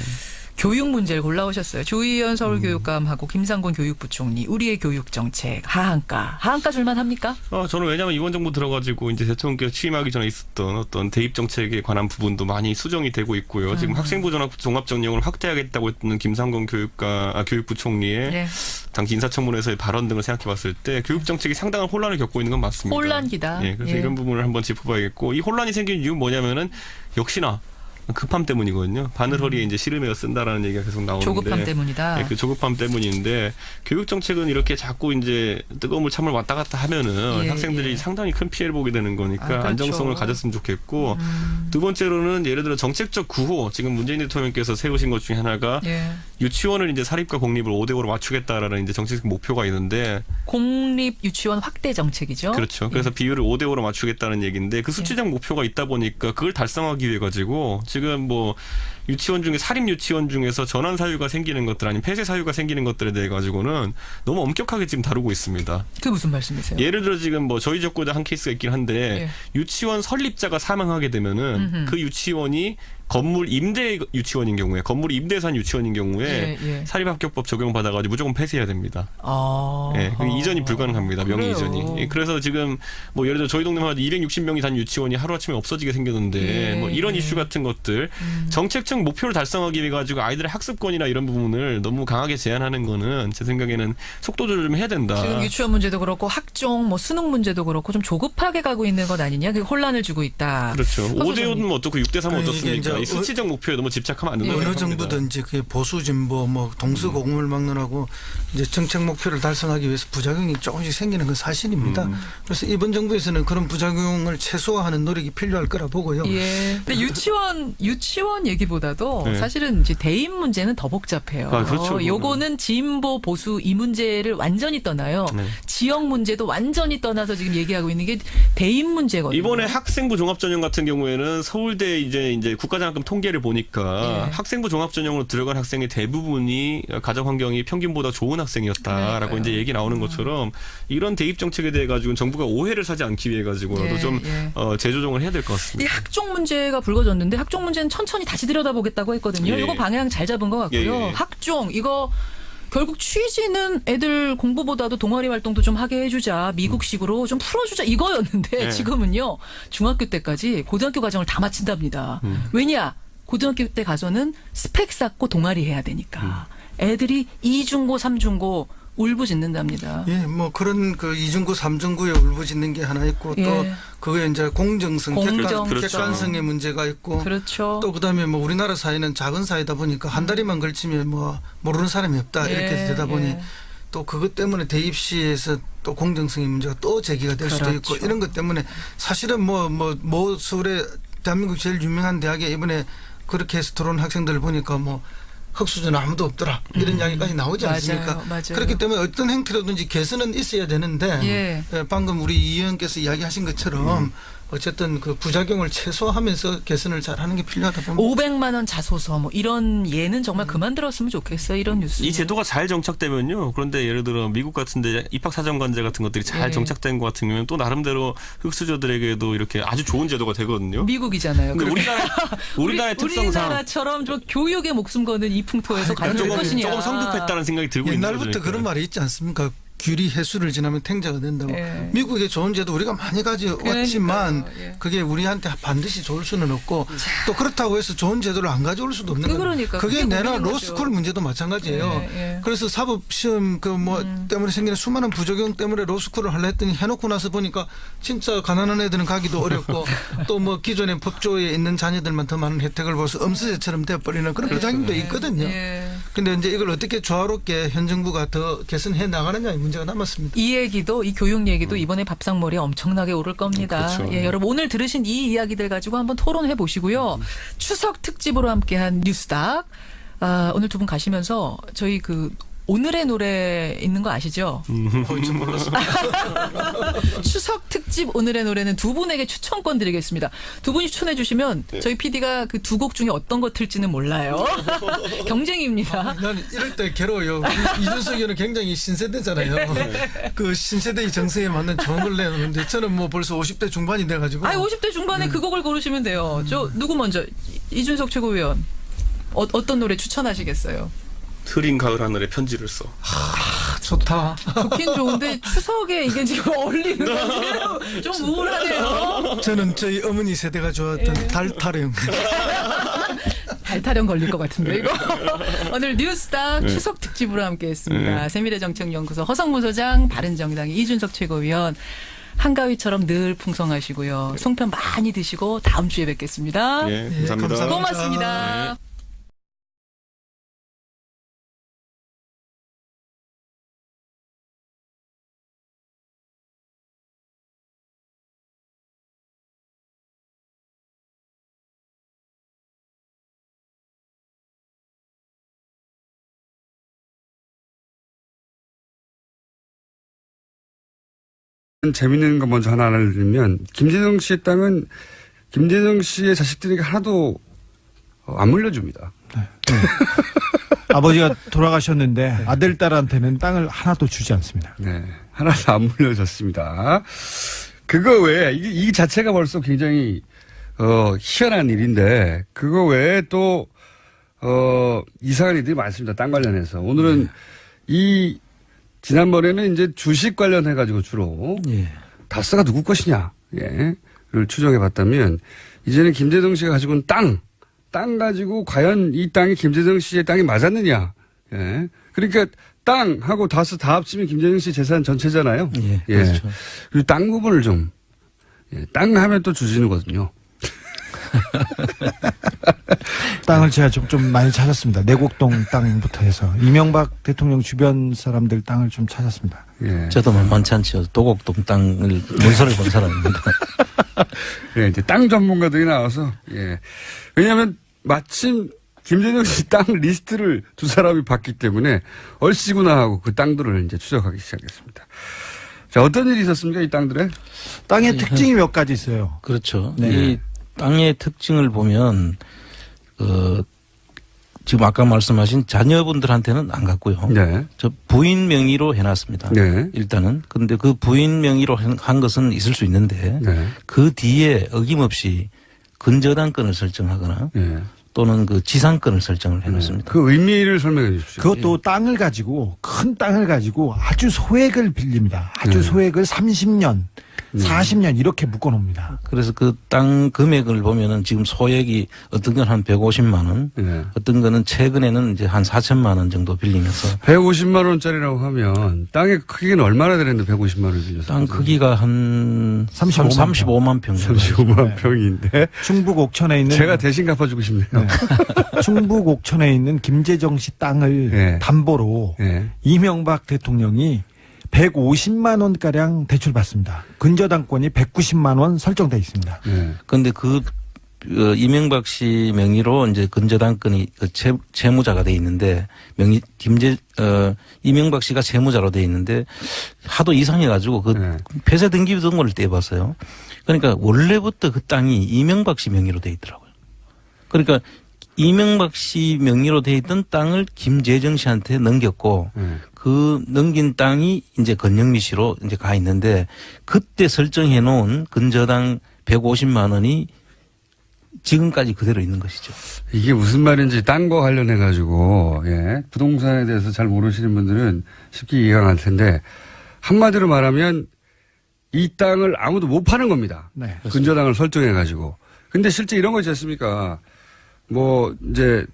교육 문제를 골라오셨어요. 조희연 서울교육감하고 김상곤 교육부총리 우리의 교육정책 하한가 줄만합니까? 저는 왜냐하면 이번 정부 들어가지고 이제 대통령께서 취임하기 전에 있었던 어떤 대입 정책에 관한 부분도 많이 수정이 되고 있고요. 지금 학생부 종합 전형을 확대하겠다고 했던 김상곤 교육부총리의 당시 인사청문회에서의 발언 등을 생각해봤을 때 교육 정책이 상당한 혼란을 겪고 있는 건 맞습니다. 혼란기다. 그래서 이런 부분을 한번 짚어봐야겠고 이 혼란이 생긴 이유는 뭐냐면은 역시나 급함 때문이거든요. 바늘허리에 이제 씨름에어 쓴다라는 얘기가 계속 나오는데 조급함 때문이다. 그 조급함 때문인데 교육 정책은 이렇게 자꾸 이제 뜨거운 물 찬물 왔다 갔다 하면은 학생들이 상당히 큰 피해를 보게 되는 거니까 그렇죠. 안정성을 가졌으면 좋겠고 두 번째로는 예를 들어 정책적 구호 지금 문재인 대통령께서 세우신 것 중에 하나가 유치원을 이제 사립과 공립을 5대5로 맞추겠다라는 이제 정책 목표가 있는데 공립 유치원 확대 정책이죠. 그렇죠. 그래서 비율을 5대5로 맞추겠다는 얘기인데 그 수치적 목표가 있다 보니까 그걸 달성하기 위해 가지고 지금 뭐 유치원 중에 사립 유치원 중에서 전환 사유가 생기는 것들 아니면 폐쇄 사유가 생기는 것들에 대해 가지고는 너무 엄격하게 지금 다루고 있습니다. 그게 무슨 말씀이세요? 예를 들어 지금 뭐 저희 지역구에도 한 케이스가 있긴 한데 유치원 설립자가 사망하게 되면은 그 유치원이 건물 임대 유치원인 경우에 건물이 임대산 유치원인 경우에 사립학교법 적용받아가지고 무조건 폐쇄해야 됩니다. 이전이 불가능합니다. 명의 그래요. 이전이. 그래서 지금 뭐 예를 들어 저희 동네만 260명이 단 유치원이 하루아침에 없어지게 생겼는데 뭐 이런 이슈 같은 것들 정책적 목표를 달성하기 위해 가지고 아이들의 학습권이나 이런 부분을 너무 강하게 제한하는 거는 제 생각에는 속도 조절 좀 해야 된다. 지금 유치원 문제도 그렇고 학종, 뭐 수능 문제도 그렇고 좀 조급하게 가고 있는 것 아니냐? 그게 혼란을 주고 있다. 그렇죠. 허 5대5는 어떻고 6대3은 이게 어떻습니까? 이제 이 수치적 목표에 너무 집착하면 안 된다고 어느 생각합니다. 정도든지 그게 보수 진보 뭐 동서고금을 막론하고 이제 정책 목표를 달성하기 위해서 부작용이 조금씩 생기는 건 사실입니다. 그래서 이번 정부에서는 그런 부작용을 최소화하는 노력이 필요할 거라 보고요. 예. 근데 유치원 얘기보다도 네. 사실은 이제 대입 문제는 더 복잡해요. 아, 그렇죠. 요거는 진보 보수 이 문제를 완전히 떠나요. 네. 지역 문제도 완전히 떠나서 지금 얘기하고 있는 게 대입 문제거든요. 이번에 학생부 종합전형 같은 경우에는 서울대 이제 국가장학금 통계를 보니까 학생부 종합전형으로 들어간 학생의 대부분이 가정 환경이 평균보다 좋은 학생이었다라고 그러니까요. 이제 얘기 나오는 것처럼 이런 대입 정책에 대해 가지고 정부가 오해를 사지 않기 위해 가지고라도 좀 재조정을 해야 될 것 이 같습니다. 학종 문제가 불거졌는데 학종 문제는 천천히 다시 들여다보겠다고 했거든요. 예. 이거 방향 잘 잡은 것 같고요. 예. 학종 이거 결국 취지는 애들 공부보다도 동아리 활동도 좀 하게 해주자. 미국식으로 좀 풀어주자 이거였는데 지금은요. 중학교 때까지 고등학교 과정을 다 마친답니다. 왜냐? 고등학교 때 가서는 스펙 쌓고 동아리 해야 되니까. 애들이 2중고 3중고 울부짖는답니다. 예, 뭐 그런 그 2중고 3중고에 울부짖는 게 하나 있고 또 그게 이제 공정성, 객관성의 문제가 있고 그렇죠. 또 그다음에 뭐 우리나라 사회는 작은 사회다 보니까 한 다리만 걸치면 뭐 모르는 사람이 없다 이렇게 되다 보니 또 그것 때문에 대입 시에서 또 공정성의 문제가 또 제기가 될 수도 있고 이런 것 때문에 사실은 뭐 서울의 대한민국 제일 유명한 대학에 이번에 그렇게 해서 들어온 학생들을 보니까 뭐 흑수저는 아무도 없더라 이런 이야기까지 나오지 않습니까? 맞아요. 그렇기 때문에 어떤 행태로든지 개선은 있어야 되는데 방금 우리 이 의원께서 이야기하신 것처럼 어쨌든 그 부작용을 최소화하면서 개선을 잘하는 게 필요하다 봅니다. 500만 원 자소서 뭐 이런 예는 정말 그만 들었으면 좋겠어요. 이런 뉴스. 이 제도가 잘 정착되면요. 그런데 예를 들어 미국 같은데 입학사정관제 같은 것들이 잘 정착된 것 같은 경우는 또 나름대로 흑수저들에게도 이렇게 아주 좋은 제도가 되거든요. 미국이잖아요. 근데 우리나라의 특성상 우리나라처럼 좀 교육에 목숨 거는 이 풍토에서 과연 될 것이냐. 조금 성급했다는 생각이 들고 있는 거죠. 옛날부터 그런 말이 있지 않습니까? 규리 해수를 지나면 탱자가 된다고. 미국의 좋은 제도 우리가 많이 가져왔지만 그게 우리한테 반드시 좋을 수는 없고 또 그렇다고 해서 좋은 제도를 안 가져올 수도 없는 거예요. 그게 내나 로스쿨 문제도 마찬가지예요. 그래서 사법시험 때문에 생기는 수많은 부작용 때문에 로스쿨을 하려 했더니 해놓고 나서 보니까 진짜 가난한 애들은 가기도 어렵고 또 뭐 기존의 법조에 있는 자녀들만 더 많은 혜택을 벌써 엄수제처럼 돼버리는 그런 부작용도 있거든요. 근데 이제 이걸 어떻게 조화롭게 현 정부가 더 개선해 나가느냐의 문제가 남았습니다. 이 교육 얘기도 이번에 밥상머리에 엄청나게 오를 겁니다. 그렇죠. 예, 여러분 오늘 들으신 이 이야기들 가지고 한번 토론해 보시고요. 추석 특집으로 함께한 뉴스닥. 오늘 두 분 가시면서 저희 그 오늘의 노래 있는 거 아시죠? 뭔지 몰랐어요. 추석 특집 오늘의 노래는 두 분에게 추천권 드리겠습니다. 두 분이 추천해 주시면 저희 PD가 그 두 곡 중에 어떤 거 틀지는 몰라요. 경쟁입니다. 나는 이럴 때 괴로워요. 이준석 의원은 굉장히 신세대잖아요. 그 신세대의 정서에 맞는 좋은 걸 내놓는데 저는 뭐 벌써 50대 중반이 돼가지고. 50대 중반에 그 곡을 고르시면 돼요. 누구 먼저? 이준석 최고위원. 어떤 노래 추천하시겠어요? 흐린 가을 하늘에 편지를 써. 좋다. 좋긴 좋은데 추석에 이게 지금 어울리는 건지 좀 우울하네요. 저는 저희 어머니 세대가 좋아했던 달타령. 달타령 걸릴 것 같은데 이거. 오늘 뉴스닥 추석 특집으로 함께했습니다. 세미래정책연구소 허성무 소장, 바른정당의 이준석 최고위원. 한가위처럼 늘 풍성하시고요. 송편 많이 드시고 다음 주에 뵙겠습니다. 감사합니다. 고맙습니다. 재밌는 거 먼저 하나 알려드리면 김재정 씨의 땅은 김재정 씨의 자식들에게 하나도 안 물려줍니다. 아버지가 돌아가셨는데 아들, 딸한테는 땅을 하나도 주지 않습니다. 네. 하나도 안 물려졌습니다. 그거 외에, 이 자체가 벌써 굉장히, 희한한 일인데, 그거 외에 또, 이상한 일들이 많습니다. 땅 관련해서. 오늘은 지난번에는 이제 주식 관련해가지고 주로, 예. 다스가 누구 것이냐, 를 추정해 봤다면, 이제는 김재정 씨가 가지고 있는 땅 가지고 과연 이 땅이 김재정 씨의 땅이 맞았느냐. 예. 그러니까 땅하고 다스 다 합치면 김재정 씨 재산 전체잖아요. 예. 그렇죠. 그리고 땅 부분을 좀, 땅 하면 또 주진우거든요. 땅을 제가 좀 많이 찾았습니다. 내곡동 땅부터 해서 이명박 대통령 주변 사람들 땅을 좀 찾았습니다. 예. 저도 만만치 않죠. 도곡동 땅을 문서를 본 사람입니다. 예, 이제 땅 전문가들이 나와서, 예. 왜냐하면 마침 김재정 씨 땅 리스트를 두 사람이 봤기 때문에 얼씨구나 하고 그 땅들을 이제 추적하기 시작했습니다. 자, 어떤 일이 있었습니까, 이 땅들에? 땅의 특징이 몇 가지 있어요. 그렇죠. 네. 이 땅의 특징을 보면 지금 아까 말씀하신 자녀분들한테는 안 갔고요. 네. 저 부인 명의로 해놨습니다. 네. 일단은. 근데 그 부인 명의로 한 것은 있을 수 있는데 네. 그 뒤에 어김없이 근저당권을 설정하거나 네. 또는 그 지상권을 설정을 해놓습니다. 그 의미를 설명해 주십시오. 그것도 땅을 가지고 큰 땅을 가지고 아주 소액을 빌립니다. 아주 소액을 30년, 40년 이렇게 묶어놓습니다. 그래서 그 땅 금액을 보면은 지금 소액이 어떤 건 한 150만 원, 네. 어떤 거는 최근에는 이제 한 4천만 원 정도 빌리면서 150만 원짜리라고 하면 땅의 크기는 얼마나 되는데 150만 원을 빌려서? 땅 크기가 한 35만 35만 평. 35만 평인데. 충북 옥천에 있는 제가 대신 갚아주고 싶네요. 충북 옥천에 있는 김재정 씨 땅을 네. 담보로 네. 이명박 대통령이 150만 원가량 대출받습니다. 근저당권이 190만 원 설정돼 있습니다. 네. 그런데 이명박 씨 명의로 이제 근저당권이 채무자가 돼 있는데 이명박 씨가 채무자로 돼 있는데 하도 이상해가지고 네. 폐쇄 등기 등본을 떼봤어요. 그러니까 원래부터 그 땅이 이명박 씨 명의로 돼 있더라고요. 그러니까 이명박 씨 명의로 돼 있던 땅을 김재정 씨한테 넘겼고 그 넘긴 땅이 이제 건영미 씨로 이제 가 있는데 그때 설정해 놓은 근저당 150만 원이 지금까지 그대로 있는 것이죠. 이게 무슨 말인지 땅과 관련해 가지고 부동산에 대해서 잘 모르시는 분들은 쉽게 이해가 안 갈 텐데 한마디로 말하면 이 땅을 아무도 못 파는 겁니다. 네, 근저당을 설정해 가지고. 근데 실제 이런 거 있지 않습니까? 뭐 이제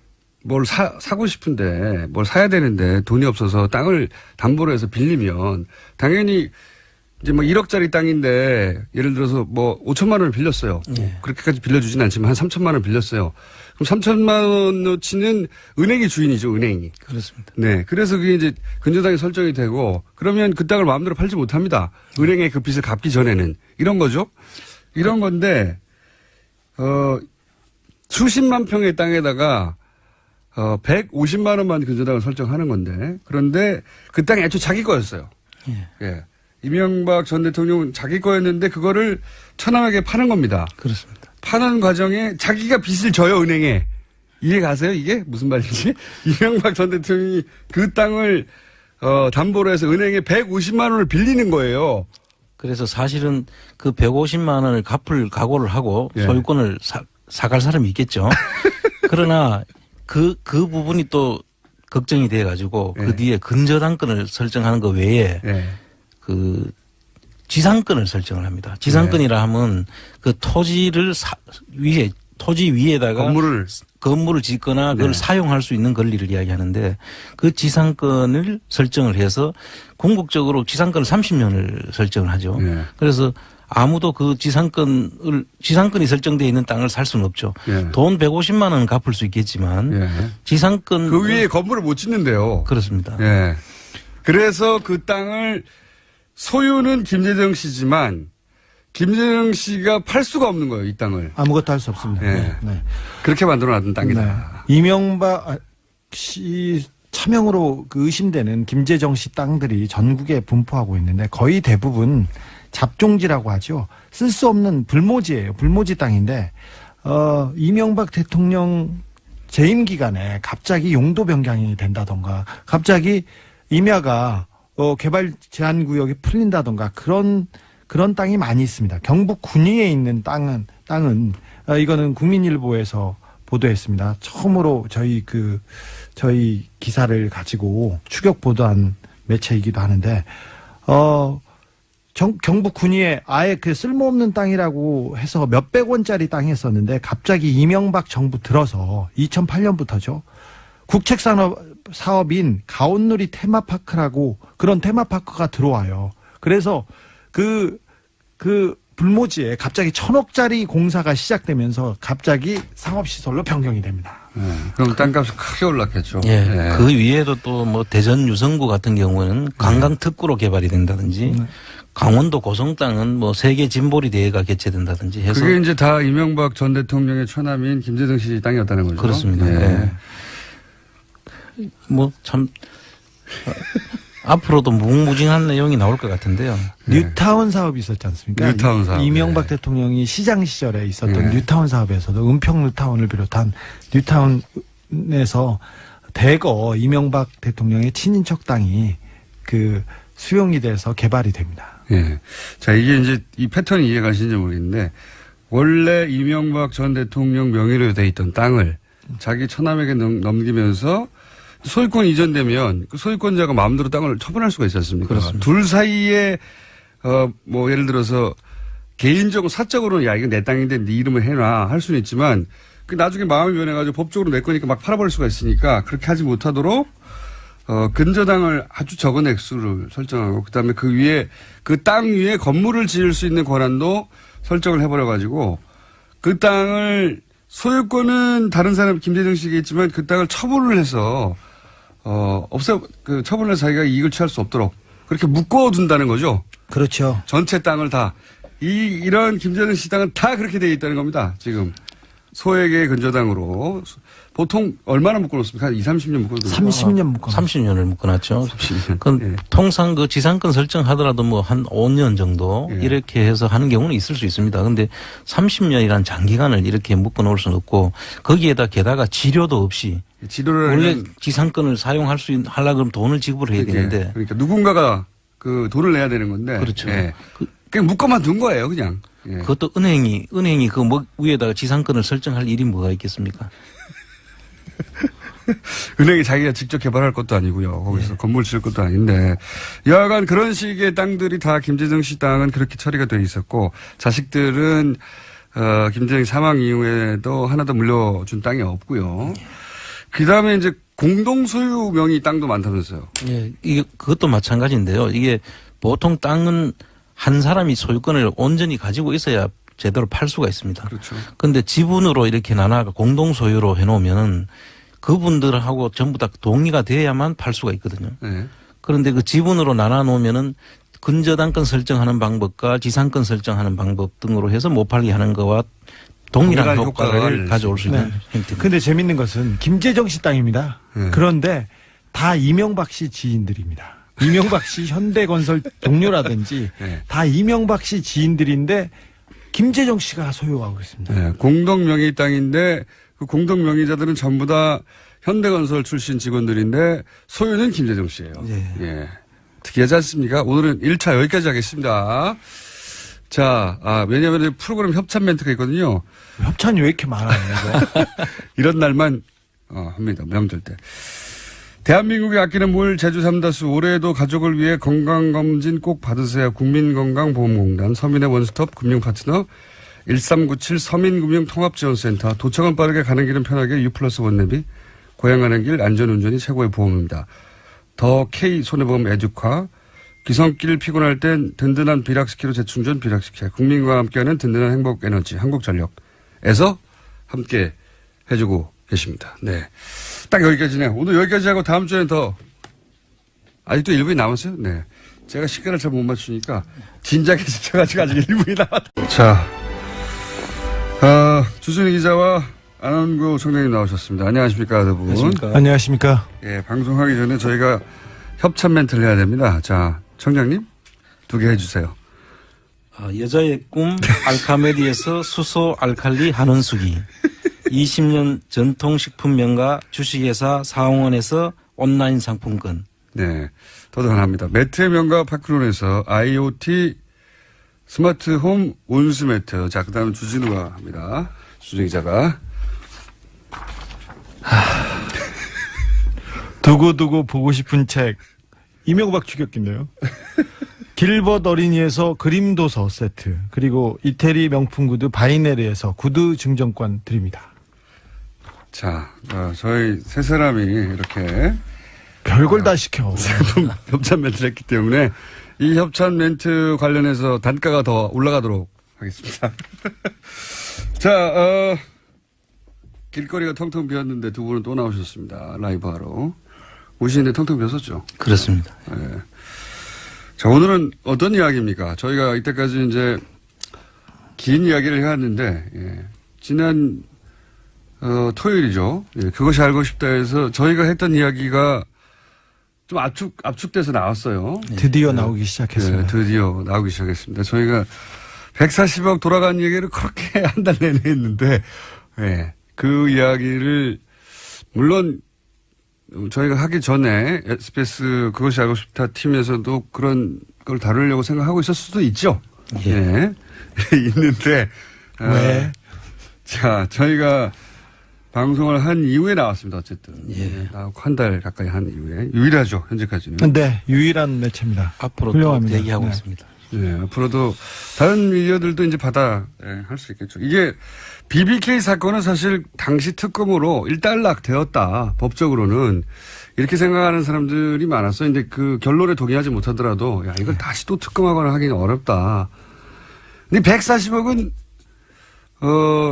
뭘 사고 싶은데 뭘 사야 되는데 돈이 없어서 땅을 담보로 해서 빌리면 당연히 이제 뭐 1억짜리 땅인데 예를 들어서 뭐 5천만 원을 빌렸어요. 예. 그렇게까지 빌려주진 않지만 한 3천만 원 빌렸어요. 그럼 3천만 원어치는 은행이 주인이죠, 은행이. 그렇습니다. 네. 그래서 그게 이제 근저당이 설정이 되고 그러면 그 땅을 마음대로 팔지 못합니다. 은행에 그 빚을 갚기 전에는. 이런 거죠. 이런 건데, 수십만 평의 땅에다가 150만 원만 근저당을 설정하는 건데 그런데 그 땅이 애초에 자기 거였어요. 예. 이명박 전 대통령은 자기 거였는데 그거를 천황에게 파는 겁니다. 그렇습니다. 파는 과정에 자기가 빚을 져요, 은행에. 이해 가세요, 이게? 무슨 말인지? 이명박 전 대통령이 그 땅을 담보로 해서 은행에 150만 원을 빌리는 거예요. 그래서 사실은 그 150만 원을 갚을 각오를 하고 예. 소유권을 사갈 사람이 있겠죠. 그러나 그 부분이 또 걱정이 돼 가지고 예. 그 뒤에 근저당권을 설정하는 것 외에 예. 그 지상권을 설정을 합니다. 지상권이라 하면 그 토지를 토지 위에다가 건물을 짓거나 그걸 사용할 수 있는 권리를 이야기하는데 그 지상권을 설정을 해서 궁극적으로 지상권을 30년을 설정을 하죠. 네. 그래서 아무도 그 지상권이 설정되어 있는 땅을 살 수는 없죠. 네. 돈 150만 원은 갚을 수 있겠지만 지상권 그 위에 건물을 못 짓는데요. 그렇습니다. 예. 그래서 그 땅을 소유는 김재정 씨지만 김재정 씨가 팔 수가 없는 거예요, 이 땅을. 아무것도 할 수 없습니다. 네. 네. 그렇게 만들어놨던 땅이다. 네. 이명박 씨 차명으로 그 의심되는 김재정 씨 땅들이 전국에 분포하고 있는데 거의 대부분 잡종지라고 하죠. 쓸 수 없는 불모지예요. 불모지 땅인데 이명박 대통령 재임 기간에 갑자기 용도 변경이 된다던가 갑자기 임야가 개발 제한 구역이 풀린다던가 그런 땅이 많이 있습니다. 경북 군위에 있는 땅은 이거는 국민일보에서 보도했습니다. 처음으로 저희 기사를 가지고 추격 보도한 매체이기도 하는데 경북 군위에 아예 그 쓸모없는 땅이라고 해서 몇백 원짜리 땅이 있었는데 갑자기 이명박 정부 들어서 2008년부터죠. 국책사업인 가온누리 테마파크라고 그런 테마파크가 들어와요. 그래서 그 불모지에 갑자기 1,000억짜리 공사가 시작되면서 갑자기 상업시설로 변경이 됩니다. 그럼 땅값이 크게 올랐겠죠. 예. 그 위에도 또 뭐 대전 유성구 같은 경우는 관광특구로 개발이 된다든지 강원도 고성 땅은 뭐 세계 짐볼이 대회가 개최된다든지 해서 그게 이제 다 이명박 전 대통령의 처남인 김재정 씨 땅이었다는 거죠. 그렇습니다. 예. 뭐 참 앞으로도 무궁무진한 내용이 나올 것 같은데요. 뉴타운 사업이 있었지 않습니까? 뉴타운 사업. 이명박 대통령이 시장 시절에 있었던 뉴타운 사업에서도 은평 뉴타운을 비롯한 뉴타운에서 대거 이명박 대통령의 친인척 땅이 그 수용이 돼서 개발이 됩니다. 예. 자, 이게 이제 이 패턴이 이해가 가시는지 모르겠는데 원래 이명박 전 대통령 명의로 돼 있던 땅을 자기 처남에게 넘기면서 소유권 이전되면 그 소유권자가 마음대로 땅을 처분할 수가 있지 않습니까? 그렇습니다. 둘 사이에 뭐 예를 들어서 개인적으로 사적으로는 야 이거 내 땅인데 네 이름을 해놔 할 수는 있지만 그 나중에 마음이 변해가지고 법적으로 내 거니까 막 팔아버릴 수가 있으니까 그렇게 하지 못하도록 근저당을 아주 적은 액수를 설정하고 그다음에 그 위에 그 땅 위에 건물을 지을 수 있는 권한도 설정을 해버려가지고 그 땅을 소유권은 다른 사람 김재정 씨에게 있지만 그 땅을 처분을 해서 그 처분을 해서 자기가 이익을 취할 수 없도록 그렇게 묶어둔다는 거죠. 그렇죠. 전체 땅을 다 이런 김재정 씨 땅은 다 그렇게 되어 있다는 겁니다. 지금 소액의 근저당으로 보통 얼마나 묶어놓습니까? 한 20-30년 묶어놓습니까? 30년 묶어. 30년을 묶어놨죠. 30년. 예. 통상 그 지상권 설정하더라도 뭐 한 5년 정도 이렇게 해서 하는 경우는 있을 수 있습니다. 그런데 30년이란 장기간을 이렇게 묶어놓을 수는 없고 거기에다 게다가 지료도 없이 원래 지상권을 사용할 수 하려고 그러면 돈을 지급을 해야 되는데 그러니까 누군가가 그 돈을 내야 되는 건데 그렇죠. 예. 그냥 묶어만 둔 거예요, 그냥. 예. 그것도 은행이 그 위에다가 지상권을 설정할 일이 뭐가 있겠습니까? 은행이 자기가 직접 개발할 것도 아니고요. 거기서 건물 지을 것도 아닌데. 여하간 그런 식의 땅들이 다 김재정 씨 땅은 그렇게 처리가 돼 있었고 자식들은 김재정 사망 이후에도 하나도 물려준 땅이 없고요. 그다음에 이제 공동 소유 명의 땅도 많다면서요. 예, 이게 그것도 마찬가지인데요. 이게 보통 땅은 한 사람이 소유권을 온전히 가지고 있어야 제대로 팔 수가 있습니다. 그렇죠. 그런데 지분으로 이렇게 나눠가 공동 소유로 해놓으면은 그분들하고 전부 다 동의가 돼야만 팔 수가 있거든요. 네. 그런데 그 지분으로 나눠 놓으면은 근저당권 설정하는 방법과 지상권 설정하는 방법 등으로 해서 못 팔게 하는 거와 동일한 효과를 가져올 수 있는 형태입니다. 근데 재밌는 것은 김재정 씨 땅입니다. 그런데 다 이명박 씨 지인들입니다. 이명박 씨 현대건설 동료라든지 다 이명박 씨 지인들인데 김재정 씨가 소유하고 있습니다. 네, 공동 명의 땅인데 그 공동 명의자들은 전부 다 현대건설 출신 직원들인데 소유는 김재정 씨예요. 예. 특이하지 않습니까? 오늘은 1차 여기까지 하겠습니다. 자, 왜냐하면 프로그램 협찬 멘트가 있거든요. 협찬이 왜 이렇게 많아요, 이거? 이런 날만 합니다. 명절 때. 대한민국이 아끼는 물 제주 삼다수 올해에도 가족을 위해 건강검진 꼭 받으세요. 국민건강보험공단 서민의 원스톱 금융파트너 1397 서민금융통합지원센터 도착은 빠르게 가는 길은 편하게 U+1 원내비 고향 가는 길 안전운전이 최고의 보험입니다. 더 K 손해보험 에듀카 기성길 피곤할 땐 든든한 비락스키로 재충전 비락스키 국민과 함께하는 든든한 행복에너지 한국전력에서 함께 해주고 계십니다. 네, 딱 여기까지네요. 오늘 여기까지 하고 다음 주에는 더 아직도 1분이 남았어요. 네, 제가 시간을 잘 못 맞추니까 진작에 지쳐가지고 아직 1분이 남았다. 자, 주준희 기자와 안원구 총장님 나오셨습니다. 안녕하십니까, 두 분. 안녕하십니까. 예, 방송하기 전에 저희가 협찬 멘트를 해야 됩니다. 자, 청장님 2개 해주세요. 여자의 꿈 알카메디에서 수소 알칼리 한원수기. 20년 전통식품 명가 주식회사 사홍원에서 온라인 상품권. 네. 더더 하나입니다. 매트의 명가 파크론에서 IoT 스마트홈 온수매트. 자, 그 다음은 주진우가 합니다. 주진우 기자가. 두고두고 보고 싶은 책. 이명박 추격기인데요. 길벗 어린이에서 그림도서 세트. 그리고 이태리 명품 구두 바이네르에서 구두 증정권 드립니다. 자, 저희 세 사람이 이렇게 별걸 다 시켜. 협찬 멘트를 했기 때문에 이 협찬 멘트 관련해서 단가가 더 올라가도록 하겠습니다. 자, 길거리가 텅텅 비었는데 두 분은 또 나오셨습니다. 라이브 하러. 오시는데 텅텅 비었었죠? 그렇습니다. 네. 자, 오늘은 어떤 이야기입니까? 저희가 이때까지 이제 긴 이야기를 해왔는데, 예. 지난, 토요일이죠. 예. 그것이 알고 싶다 해서 저희가 했던 이야기가 좀 압축돼서 나왔어요. 드디어 나오기 시작했어요. 네, 드디어 나오기 시작했습니다. 저희가 140억 돌아간 얘기를 그렇게 한 달 내내 했는데, 예. 그 이야기를, 물론, 저희가 하기 전에 SBS 그것이 알고 싶다 팀에서도 그런 걸 다루려고 생각하고 있을 수도 있죠. 예. 예. 있는데. 왜? 자, 저희가 방송을 한 이후에 나왔습니다. 어쨌든. 예. 한 달 가까이 한 이후에. 유일하죠. 현재까지는. 네, 유일한 매체입니다. 앞으로 훌륭합니다. 또 대기하고 네. 있습니다. 네, 앞으로도 다른 미디어들도 이제 할 수 있겠죠. 이게 BBK 사건은 사실 당시 특검으로 일단락 되었다. 법적으로는. 이렇게 생각하는 사람들이 많았어요. 근데 그 결론에 동의하지 못하더라도, 야, 이걸 다시 또 특검하거나 하기는 어렵다. 근데 140억은,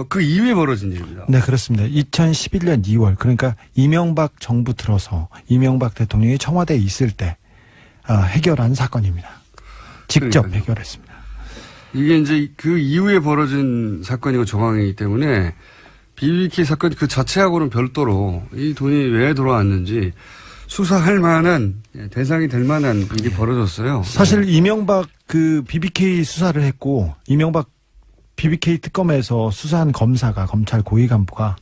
그 이후에 벌어진 일입니다. 네, 그렇습니다. 2011년 2월, 그러니까 이명박 정부 들어서 이명박 대통령이 청와대에 있을 때, 해결한 사건입니다. 직접 그러니까요. 해결했습니다. 이게 이제 그 이후에 벌어진 사건이고 정황이기 때문에 BBK 사건 그 자체하고는 별도로 이 돈이 왜 돌아왔는지 수사할 만한 대상이 될 만한 일이 벌어졌어요. 사실 이명박 그 BBK 수사를 했고 이명박 BBK 특검에서 수사한 검사가 검찰 고위 간부가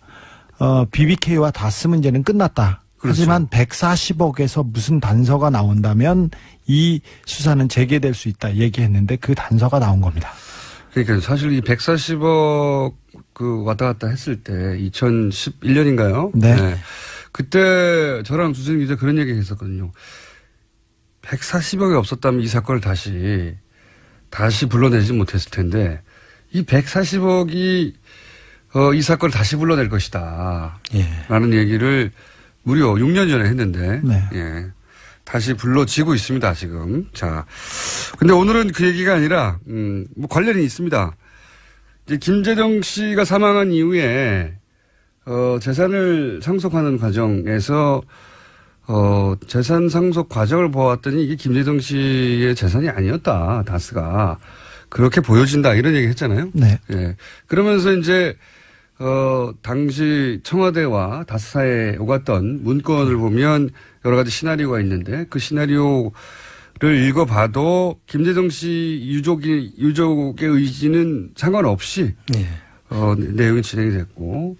BBK와 다스 문제는 끝났다. 그렇죠. 하지만 140억에서 무슨 단서가 나온다면 이 수사는 재개될 수 있다 얘기했는데 그 단서가 나온 겁니다. 그러니까 사실 이 140억 그 왔다 갔다 했을 때 2011년인가요? 네. 그때 저랑 주진 기자 그런 얘기 했었거든요. 140억이 없었다면 이 사건을 다시 불러내지 못했을 텐데 이 140억이 이 사건을 다시 불러낼 것이다. 예. 라는 얘기를 무려 6년 전에 했는데 네. 예. 다시 불러지고 있습니다, 지금. 자. 근데 오늘은 그 얘기가 아니라 뭐 관련이 있습니다. 이제 김재정 씨가 사망한 이후에 재산을 상속하는 과정에서 재산 상속 과정을 보았더니 이게 김재정 씨의 재산이 아니었다. 다스가. 그렇게 보여진다. 이런 얘기 했잖아요. 네. 예. 그러면서 이제 당시 청와대와 다스사에 오갔던 문건을 보면 여러 가지 시나리오가 있는데 그 시나리오를 읽어봐도 김재정 씨 유족의 의지는 상관없이 예. 내용이 진행이 됐고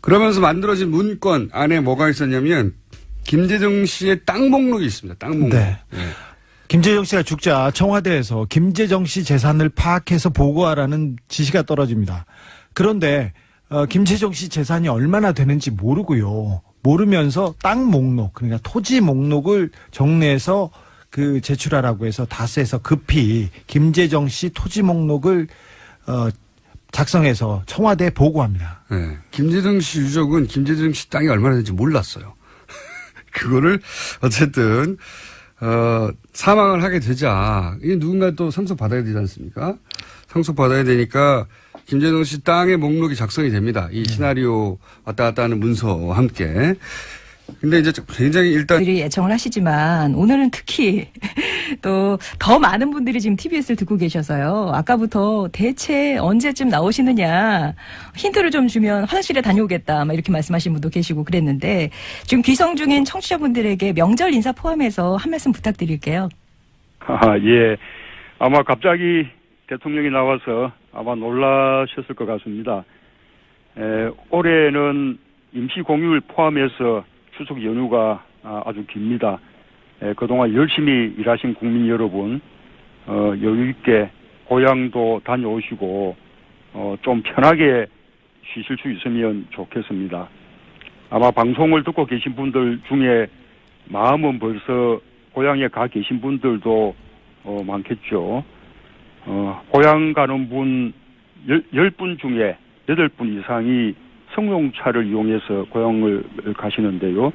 그러면서 만들어진 문건 안에 뭐가 있었냐면 김재정 씨의 땅 목록이 있습니다. 땅 목록. 네. 예. 김재정 씨가 죽자 청와대에서 김재정 씨 재산을 파악해서 보고하라는 지시가 떨어집니다. 그런데 김재정 씨 재산이 얼마나 되는지 모르고요. 모르면서 땅 목록, 그러니까 토지 목록을 정리해서 그 제출하라고 해서 다스에서 급히 김재정 씨 토지 목록을 작성해서 청와대에 보고합니다. 네. 김재정 씨 유족은 김재정 씨 땅이 얼마나 되는지 몰랐어요. 그거를 어쨌든 사망을 하게 되자 이게 누군가 또 상속받아야 되지 않습니까? 상속받아야 되니까 김재정 씨 땅의 목록이 작성이 됩니다. 이 시나리오 왔다 갔다 하는 문서와 함께. 근데 이제 굉장히 일단 들이 예청을 하시지만 오늘은 특히 또 더 많은 분들이 지금 TBS를 듣고 계셔서요. 아까부터 대체 언제쯤 나오시느냐 힌트를 좀 주면 화장실에 다녀오겠다 막 이렇게 말씀하신 분도 계시고 그랬는데 지금 귀성 중인 청취자분들에게 명절 인사 포함해서 한 말씀 부탁드릴게요. 예. 아마 갑자기 대통령이 나와서 아마 놀라셨을 것 같습니다. 올해는 임시 공휴일 포함해서 추석 연휴가 아주 깁니다. 그동안 열심히 일하신 국민 여러분, 여유 있게 고향도 다녀오시고, 좀 편하게 쉬실 수 있으면 좋겠습니다. 아마 방송을 듣고 계신 분들 중에 마음은 벌써 고향에 가 계신 분들도 많겠죠. 고향 가는 분 10분 중에 8분 이상이 승용차를 이용해서 고향을 가시는데요.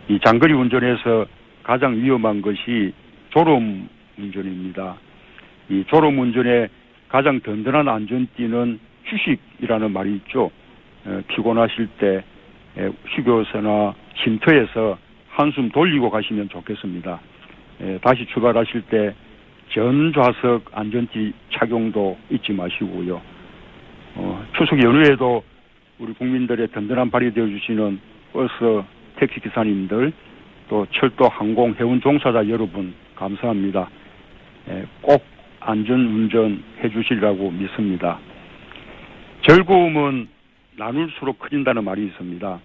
이 장거리 운전에서 가장 위험한 것이 졸음 운전입니다. 이 졸음 운전의 가장 든든한 안전띠는 휴식이라는 말이 있죠. 피곤하실 때 휴게소나 쉼터에서 한숨 돌리고 가시면 좋겠습니다. 다시 출발하실 때 전좌석 안전띠 착용도 잊지 마시고요. 추석 연휴에도 우리 국민들의 든든한 발이 되어주시는 버스, 택시 기사님들, 또 철도, 항공, 해운 종사자 여러분 감사합니다. 꼭 안전운전 해주시리라고 믿습니다. 즐거움은 나눌수록 커진다는 말이 있습니다.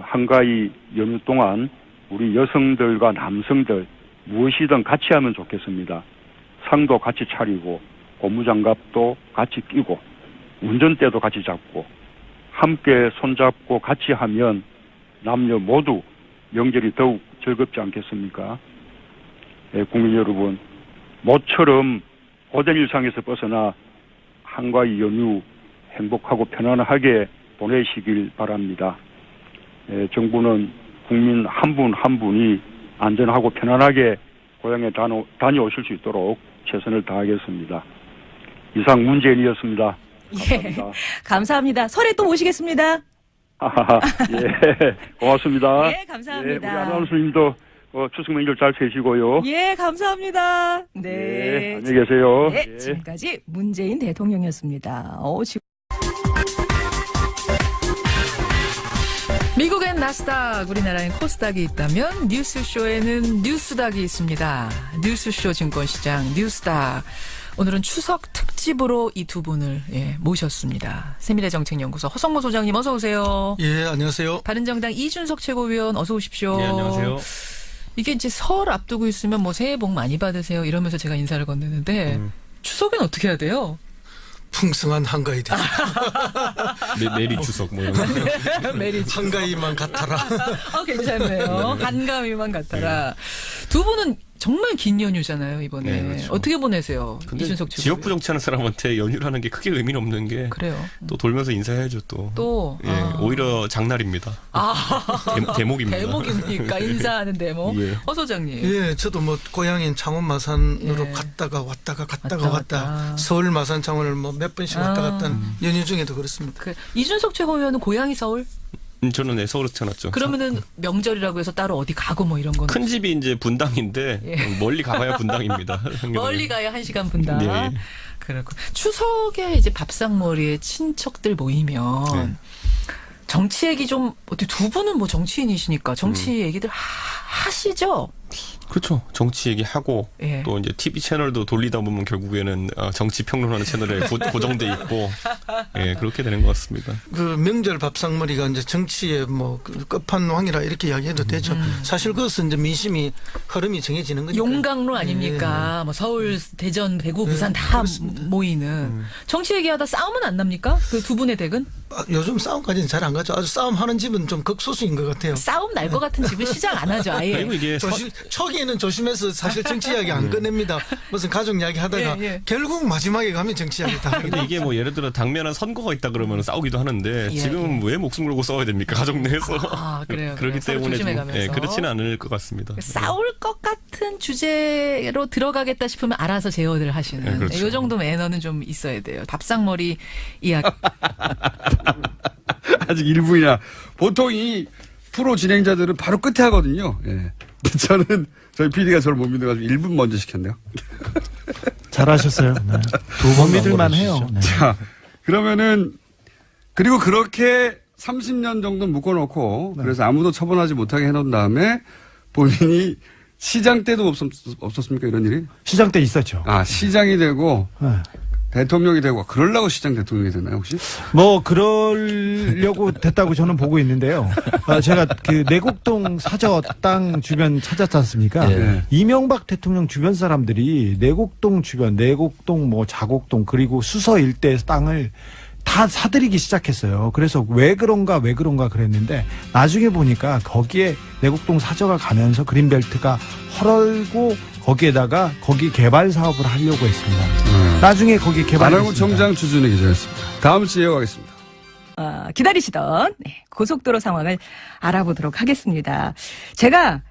한가위 연휴 동안 우리 여성들과 남성들 무엇이든 같이 하면 좋겠습니다. 상도 같이 차리고 고무장갑도 같이 끼고 운전대도 같이 잡고 함께 손잡고 같이 하면 남녀 모두 명절이 더욱 즐겁지 않겠습니까? 국민 여러분, 모처럼 고된 일상에서 벗어나 한가위 연휴 행복하고 편안하게 보내시길 바랍니다. 정부는 국민 한 분 한 분이 안전하고 편안하게 고향에 다녀오실 수 있도록 최선을 다하겠습니다. 이상 문재인이었습니다. 감사합니다. 예, 감사합니다. 설에 또 모시겠습니다. 예, 고맙습니다. 예, 감사합니다. 예, 우리 아나운서님도 추석 명절 잘 되시고요. 예, 감사합니다. 네. 네, 안녕히 계세요. 네, 예. 지금까지 문재인 대통령이었습니다. 지금 미국엔 나스닥, 우리나라엔 코스닥이 있다면 뉴스쇼에는 뉴스닥이 있습니다. 뉴스쇼 증권시장 뉴스닥. 오늘은 추석 특집으로 이 두 분을 모셨습니다. 세미래정책연구소 허성모 소장님 어서 오세요. 예, 안녕하세요. 바른정당 이준석 최고위원 어서 오십시오. 네, 안녕하세요. 이게 이제 설 앞두고 있으면 뭐 새해 복 많이 받으세요 이러면서 제가 인사를 건네는데 추석엔 어떻게 해야 돼요? 풍성한 한가위 되죠. 메리 추석 뭐 이런 거. 메리 한가위만 같아라. 괜찮네요. 한가위만 같아라. 두 분은 정말 긴 연휴잖아요 이번에. 네, 그렇죠. 어떻게 보내세요? 근데 이준석 최고위원. 지역구 정치하는 사람한테 연휴라는 게 크게 의미는 없는 게 또 그래요. 돌면서 인사해야죠 또. 또 예, 오히려 장날입니다. 대목입니다. 대목입니까? 인사하는 대목. 예. 허 소장님. 예, 저도 뭐 고향인 창원 마산으로 예. 갔다가 왔다 왔다. 갔다. 서울 마산 창원을 뭐 몇 번씩 왔다 갔다 연휴 중에도 그렇습니다. 이준석 최고위원은 고향이 서울? 저는 서울에서 태어났죠. 그러면은 명절이라고 해서 따로 어디 가고 뭐 이런 건 큰 집이 이제 분당인데 예. 멀리 가봐야 분당입니다. 멀리 가야 1시간 분당. 네. 그렇고 추석에 이제 밥상머리에 친척들 모이면 네. 정치 얘기 좀 어떻게 두 분은 뭐 정치인이시니까 정치 얘기들 하시죠? 그렇죠. 정치 얘기하고 예. 또 이제 TV 채널도 돌리다 보면 결국에는 정치 평론하는 채널에 고정돼 있고 예, 그렇게 되는 것 같습니다. 그 명절 밥상머리가 이제 정치의 뭐 끝판왕이라 이렇게 이야기해도 되죠. 사실 그것은 이제 민심이 흐름이 정해지는 거니까. 용광로 아닙니까? 뭐 서울, 대전, 대구, 부산 다 그렇습니다. 모이는 정치 얘기하다 싸움은 안 납니까? 그 두 분의 댁은 요즘 싸움까지는 잘 안 가죠. 아주 싸움하는 집은 좀 극소수인 것 같아요. 싸움 날 것 같은 집은 시작 안 하죠. 아예. 그리고 이게 초기에는 조심해서 사실 정치 이야기 안 꺼냅니다. 무슨 가족 이야기 하다가 예. 결국 마지막에 가면 정치 이야기 다 근데 이게 뭐 예를 들어 당면한 선거가 있다 그러면 싸우기도 하는데 예, 지금은 왜 목숨 걸고 싸워야 됩니까? 가족 내에서. 아, 그래요. 그렇기 서로 때문에 좀, 조심해가면서. 예, 그렇지는 않을 것 같습니다. 싸울 것 같은 주제로 들어가겠다 싶으면 알아서 제어를 하시는 네, 그렇죠. 이 정도 매너는 좀 있어야 돼요. 밥상머리 이야기. 아직 1분이나. 보통 이 프로 진행자들은 바로 끝에 하거든요. 예. 저희 PD가 저를 못 믿어가지고 1분 먼저 시켰네요. 잘하셨어요. 네. 두 번 믿을만 해요. 네. 자, 그러면은, 그리고 그렇게 30년 정도 묶어놓고, 그래서 아무도 처분하지 못하게 해놓은 다음에 본인이 시장 때도 없었습니까? 이런 일이? 시장 때 있었죠. 아, 시장이 되고, 네. 대통령이 되고 그러려고 시장 대통령이 됐나요 혹시? 뭐 그러려고 됐다고 저는 보고 있는데요. 제가 그 내곡동 사저 땅 주변 찾았지 않습니까? 네. 이명박 대통령 주변 사람들이 내곡동 주변, 내곡동 뭐 자곡동 그리고 수서 일대 땅을 다 사들이기 시작했어요. 그래서 왜 그런가 그랬는데 나중에 보니까 거기에 내곡동 사저가 가면서 그린벨트가 헐고 거기에다가 거기 개발 사업을 하려고 했습니다. 나중에 거기 개발. 안하고 청장 주준희 기자였습니다. 다음 주에 이어가겠습니다. 기다리시던 고속도로 상황을 알아보도록 하겠습니다. 제가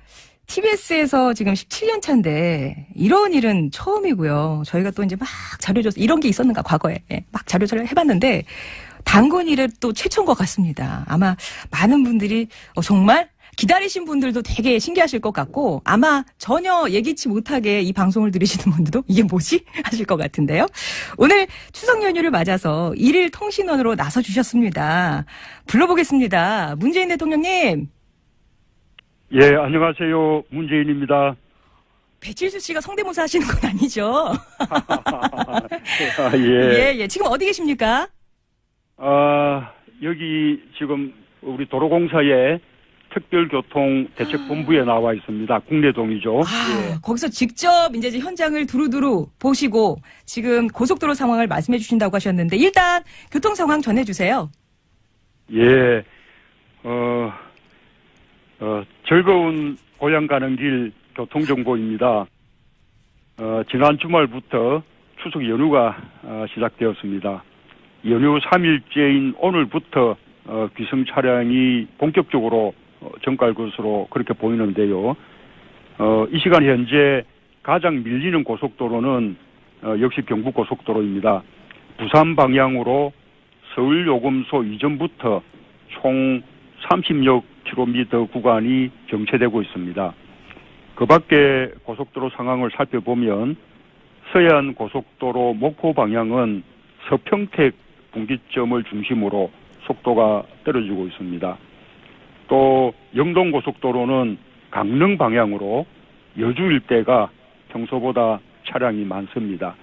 TBS에서 지금 17년 차인데 이런 일은 처음이고요. 저희가 또 이제 막 자료조사 이런 게 있었는가 과거에 막 자료조사를 해봤는데 당건일은 또 최초인 것 같습니다. 아마 많은 분들이 정말 기다리신 분들도 되게 신기하실 것 같고 아마 전혀 예기치 못하게 이 방송을 들으시는 분들도 이게 뭐지? 하실 것 같은데요. 오늘 추석 연휴를 맞아서 1일 통신원으로 나서주셨습니다. 불러보겠습니다. 문재인 대통령님. 예, 안녕하세요. 문재인입니다. 배칠수 씨가 성대모사 하시는 건 아니죠? 예. 예. 지금 어디 계십니까? 여기 지금 우리 도로공사에 특별교통대책본부에 나와 있습니다. 국내동이죠. 거기서 직접 이제 현장을 두루두루 보시고 지금 고속도로 상황을 말씀해 주신다고 하셨는데 일단 교통 상황 전해 주세요. 예. 즐거운 고향 가는 길 교통정보입니다. 지난 주말부터 추석 연휴가 시작되었습니다. 연휴 3일째인 오늘부터 귀성 차량이 본격적으로 정갈 것으로 그렇게 보이는데요. 이 시간 현재 가장 밀리는 고속도로는 역시 경부고속도로입니다. 부산 방향으로 서울요금소 이전부터 총 30여 킬로미터 구간이 정체되고 있습니다. 그 밖에 고속도로 상황을 살펴보면 서해안 고속도로 목포 방향은 서평택 분기점을 중심으로 속도가 떨어지고 있습니다. 또 영동고속도로는 강릉 방향으로 여주 일대가 평소보다 차량이 많습니다.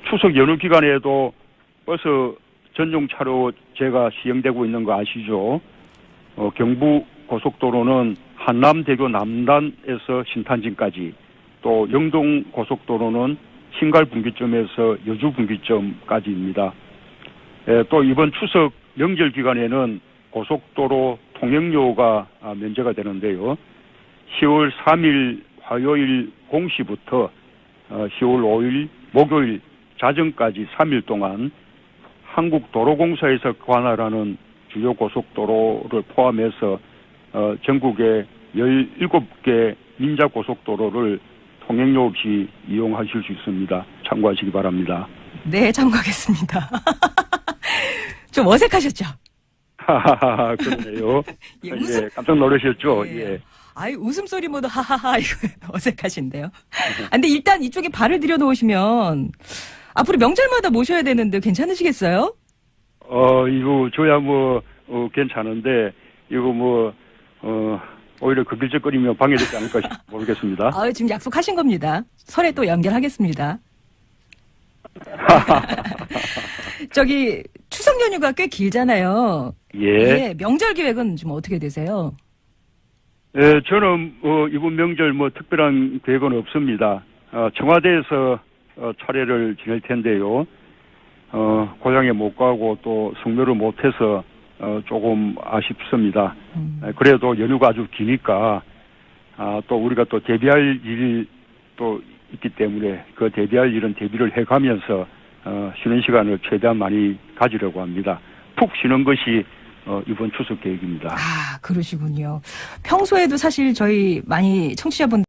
추석 연휴 기간에도 버스 전용 차로제가 시행되고 있는 거 아시죠? 경부고속도로는 한남대교 남단에서 신탄진까지, 또 영동고속도로는 신갈 분기점에서 여주 분기점까지입니다. 또 이번 추석 명절 기간에는 고속도로 통행료가 면제가 되는데요. 10월 3일 화요일 0시부터 10월 5일 목요일 자정까지 3일 동안 한국도로공사에서 관할하는 주요 고속도로를 포함해서 전국의 17개 민자고속도로를 통행료 없이 이용하실 수 있습니다. 참고하시기 바랍니다. 네, 참고하겠습니다. 좀 어색하셨죠? 그러네요. 예, 깜짝 놀라셨죠? 예. 아이, 웃음소리 모두 하하하, 이거 어색하신데요. 근데 일단 이쪽에 발을 들여놓으시면 앞으로 명절마다 모셔야 되는데 괜찮으시겠어요? 이거 저야 괜찮은데, 이거 오히려 그길적거리면 방해되지 않을까 모르겠습니다. 지금 약속하신 겁니다. 설에 또 연결하겠습니다. 저기, 추석 연휴가 꽤 길잖아요. 예. 명절 계획은 좀 어떻게 되세요? 예, 저는 이번 명절 특별한 계획은 없습니다. 청와대에서 차례를 지낼 텐데요. 고향에 못 가고 또 성묘를 못 해서 조금 아쉽습니다. 그래도 연휴가 아주 기니까 또 우리가 또 대비할 일이 또 있기 때문에 그 대비할 일은 대비를 해가면서 쉬는 시간을 최대한 많이 가지려고 합니다. 푹 쉬는 것이 이번 추석 계획입니다. 그러시군요. 평소에도 사실 저희 많이 청취자분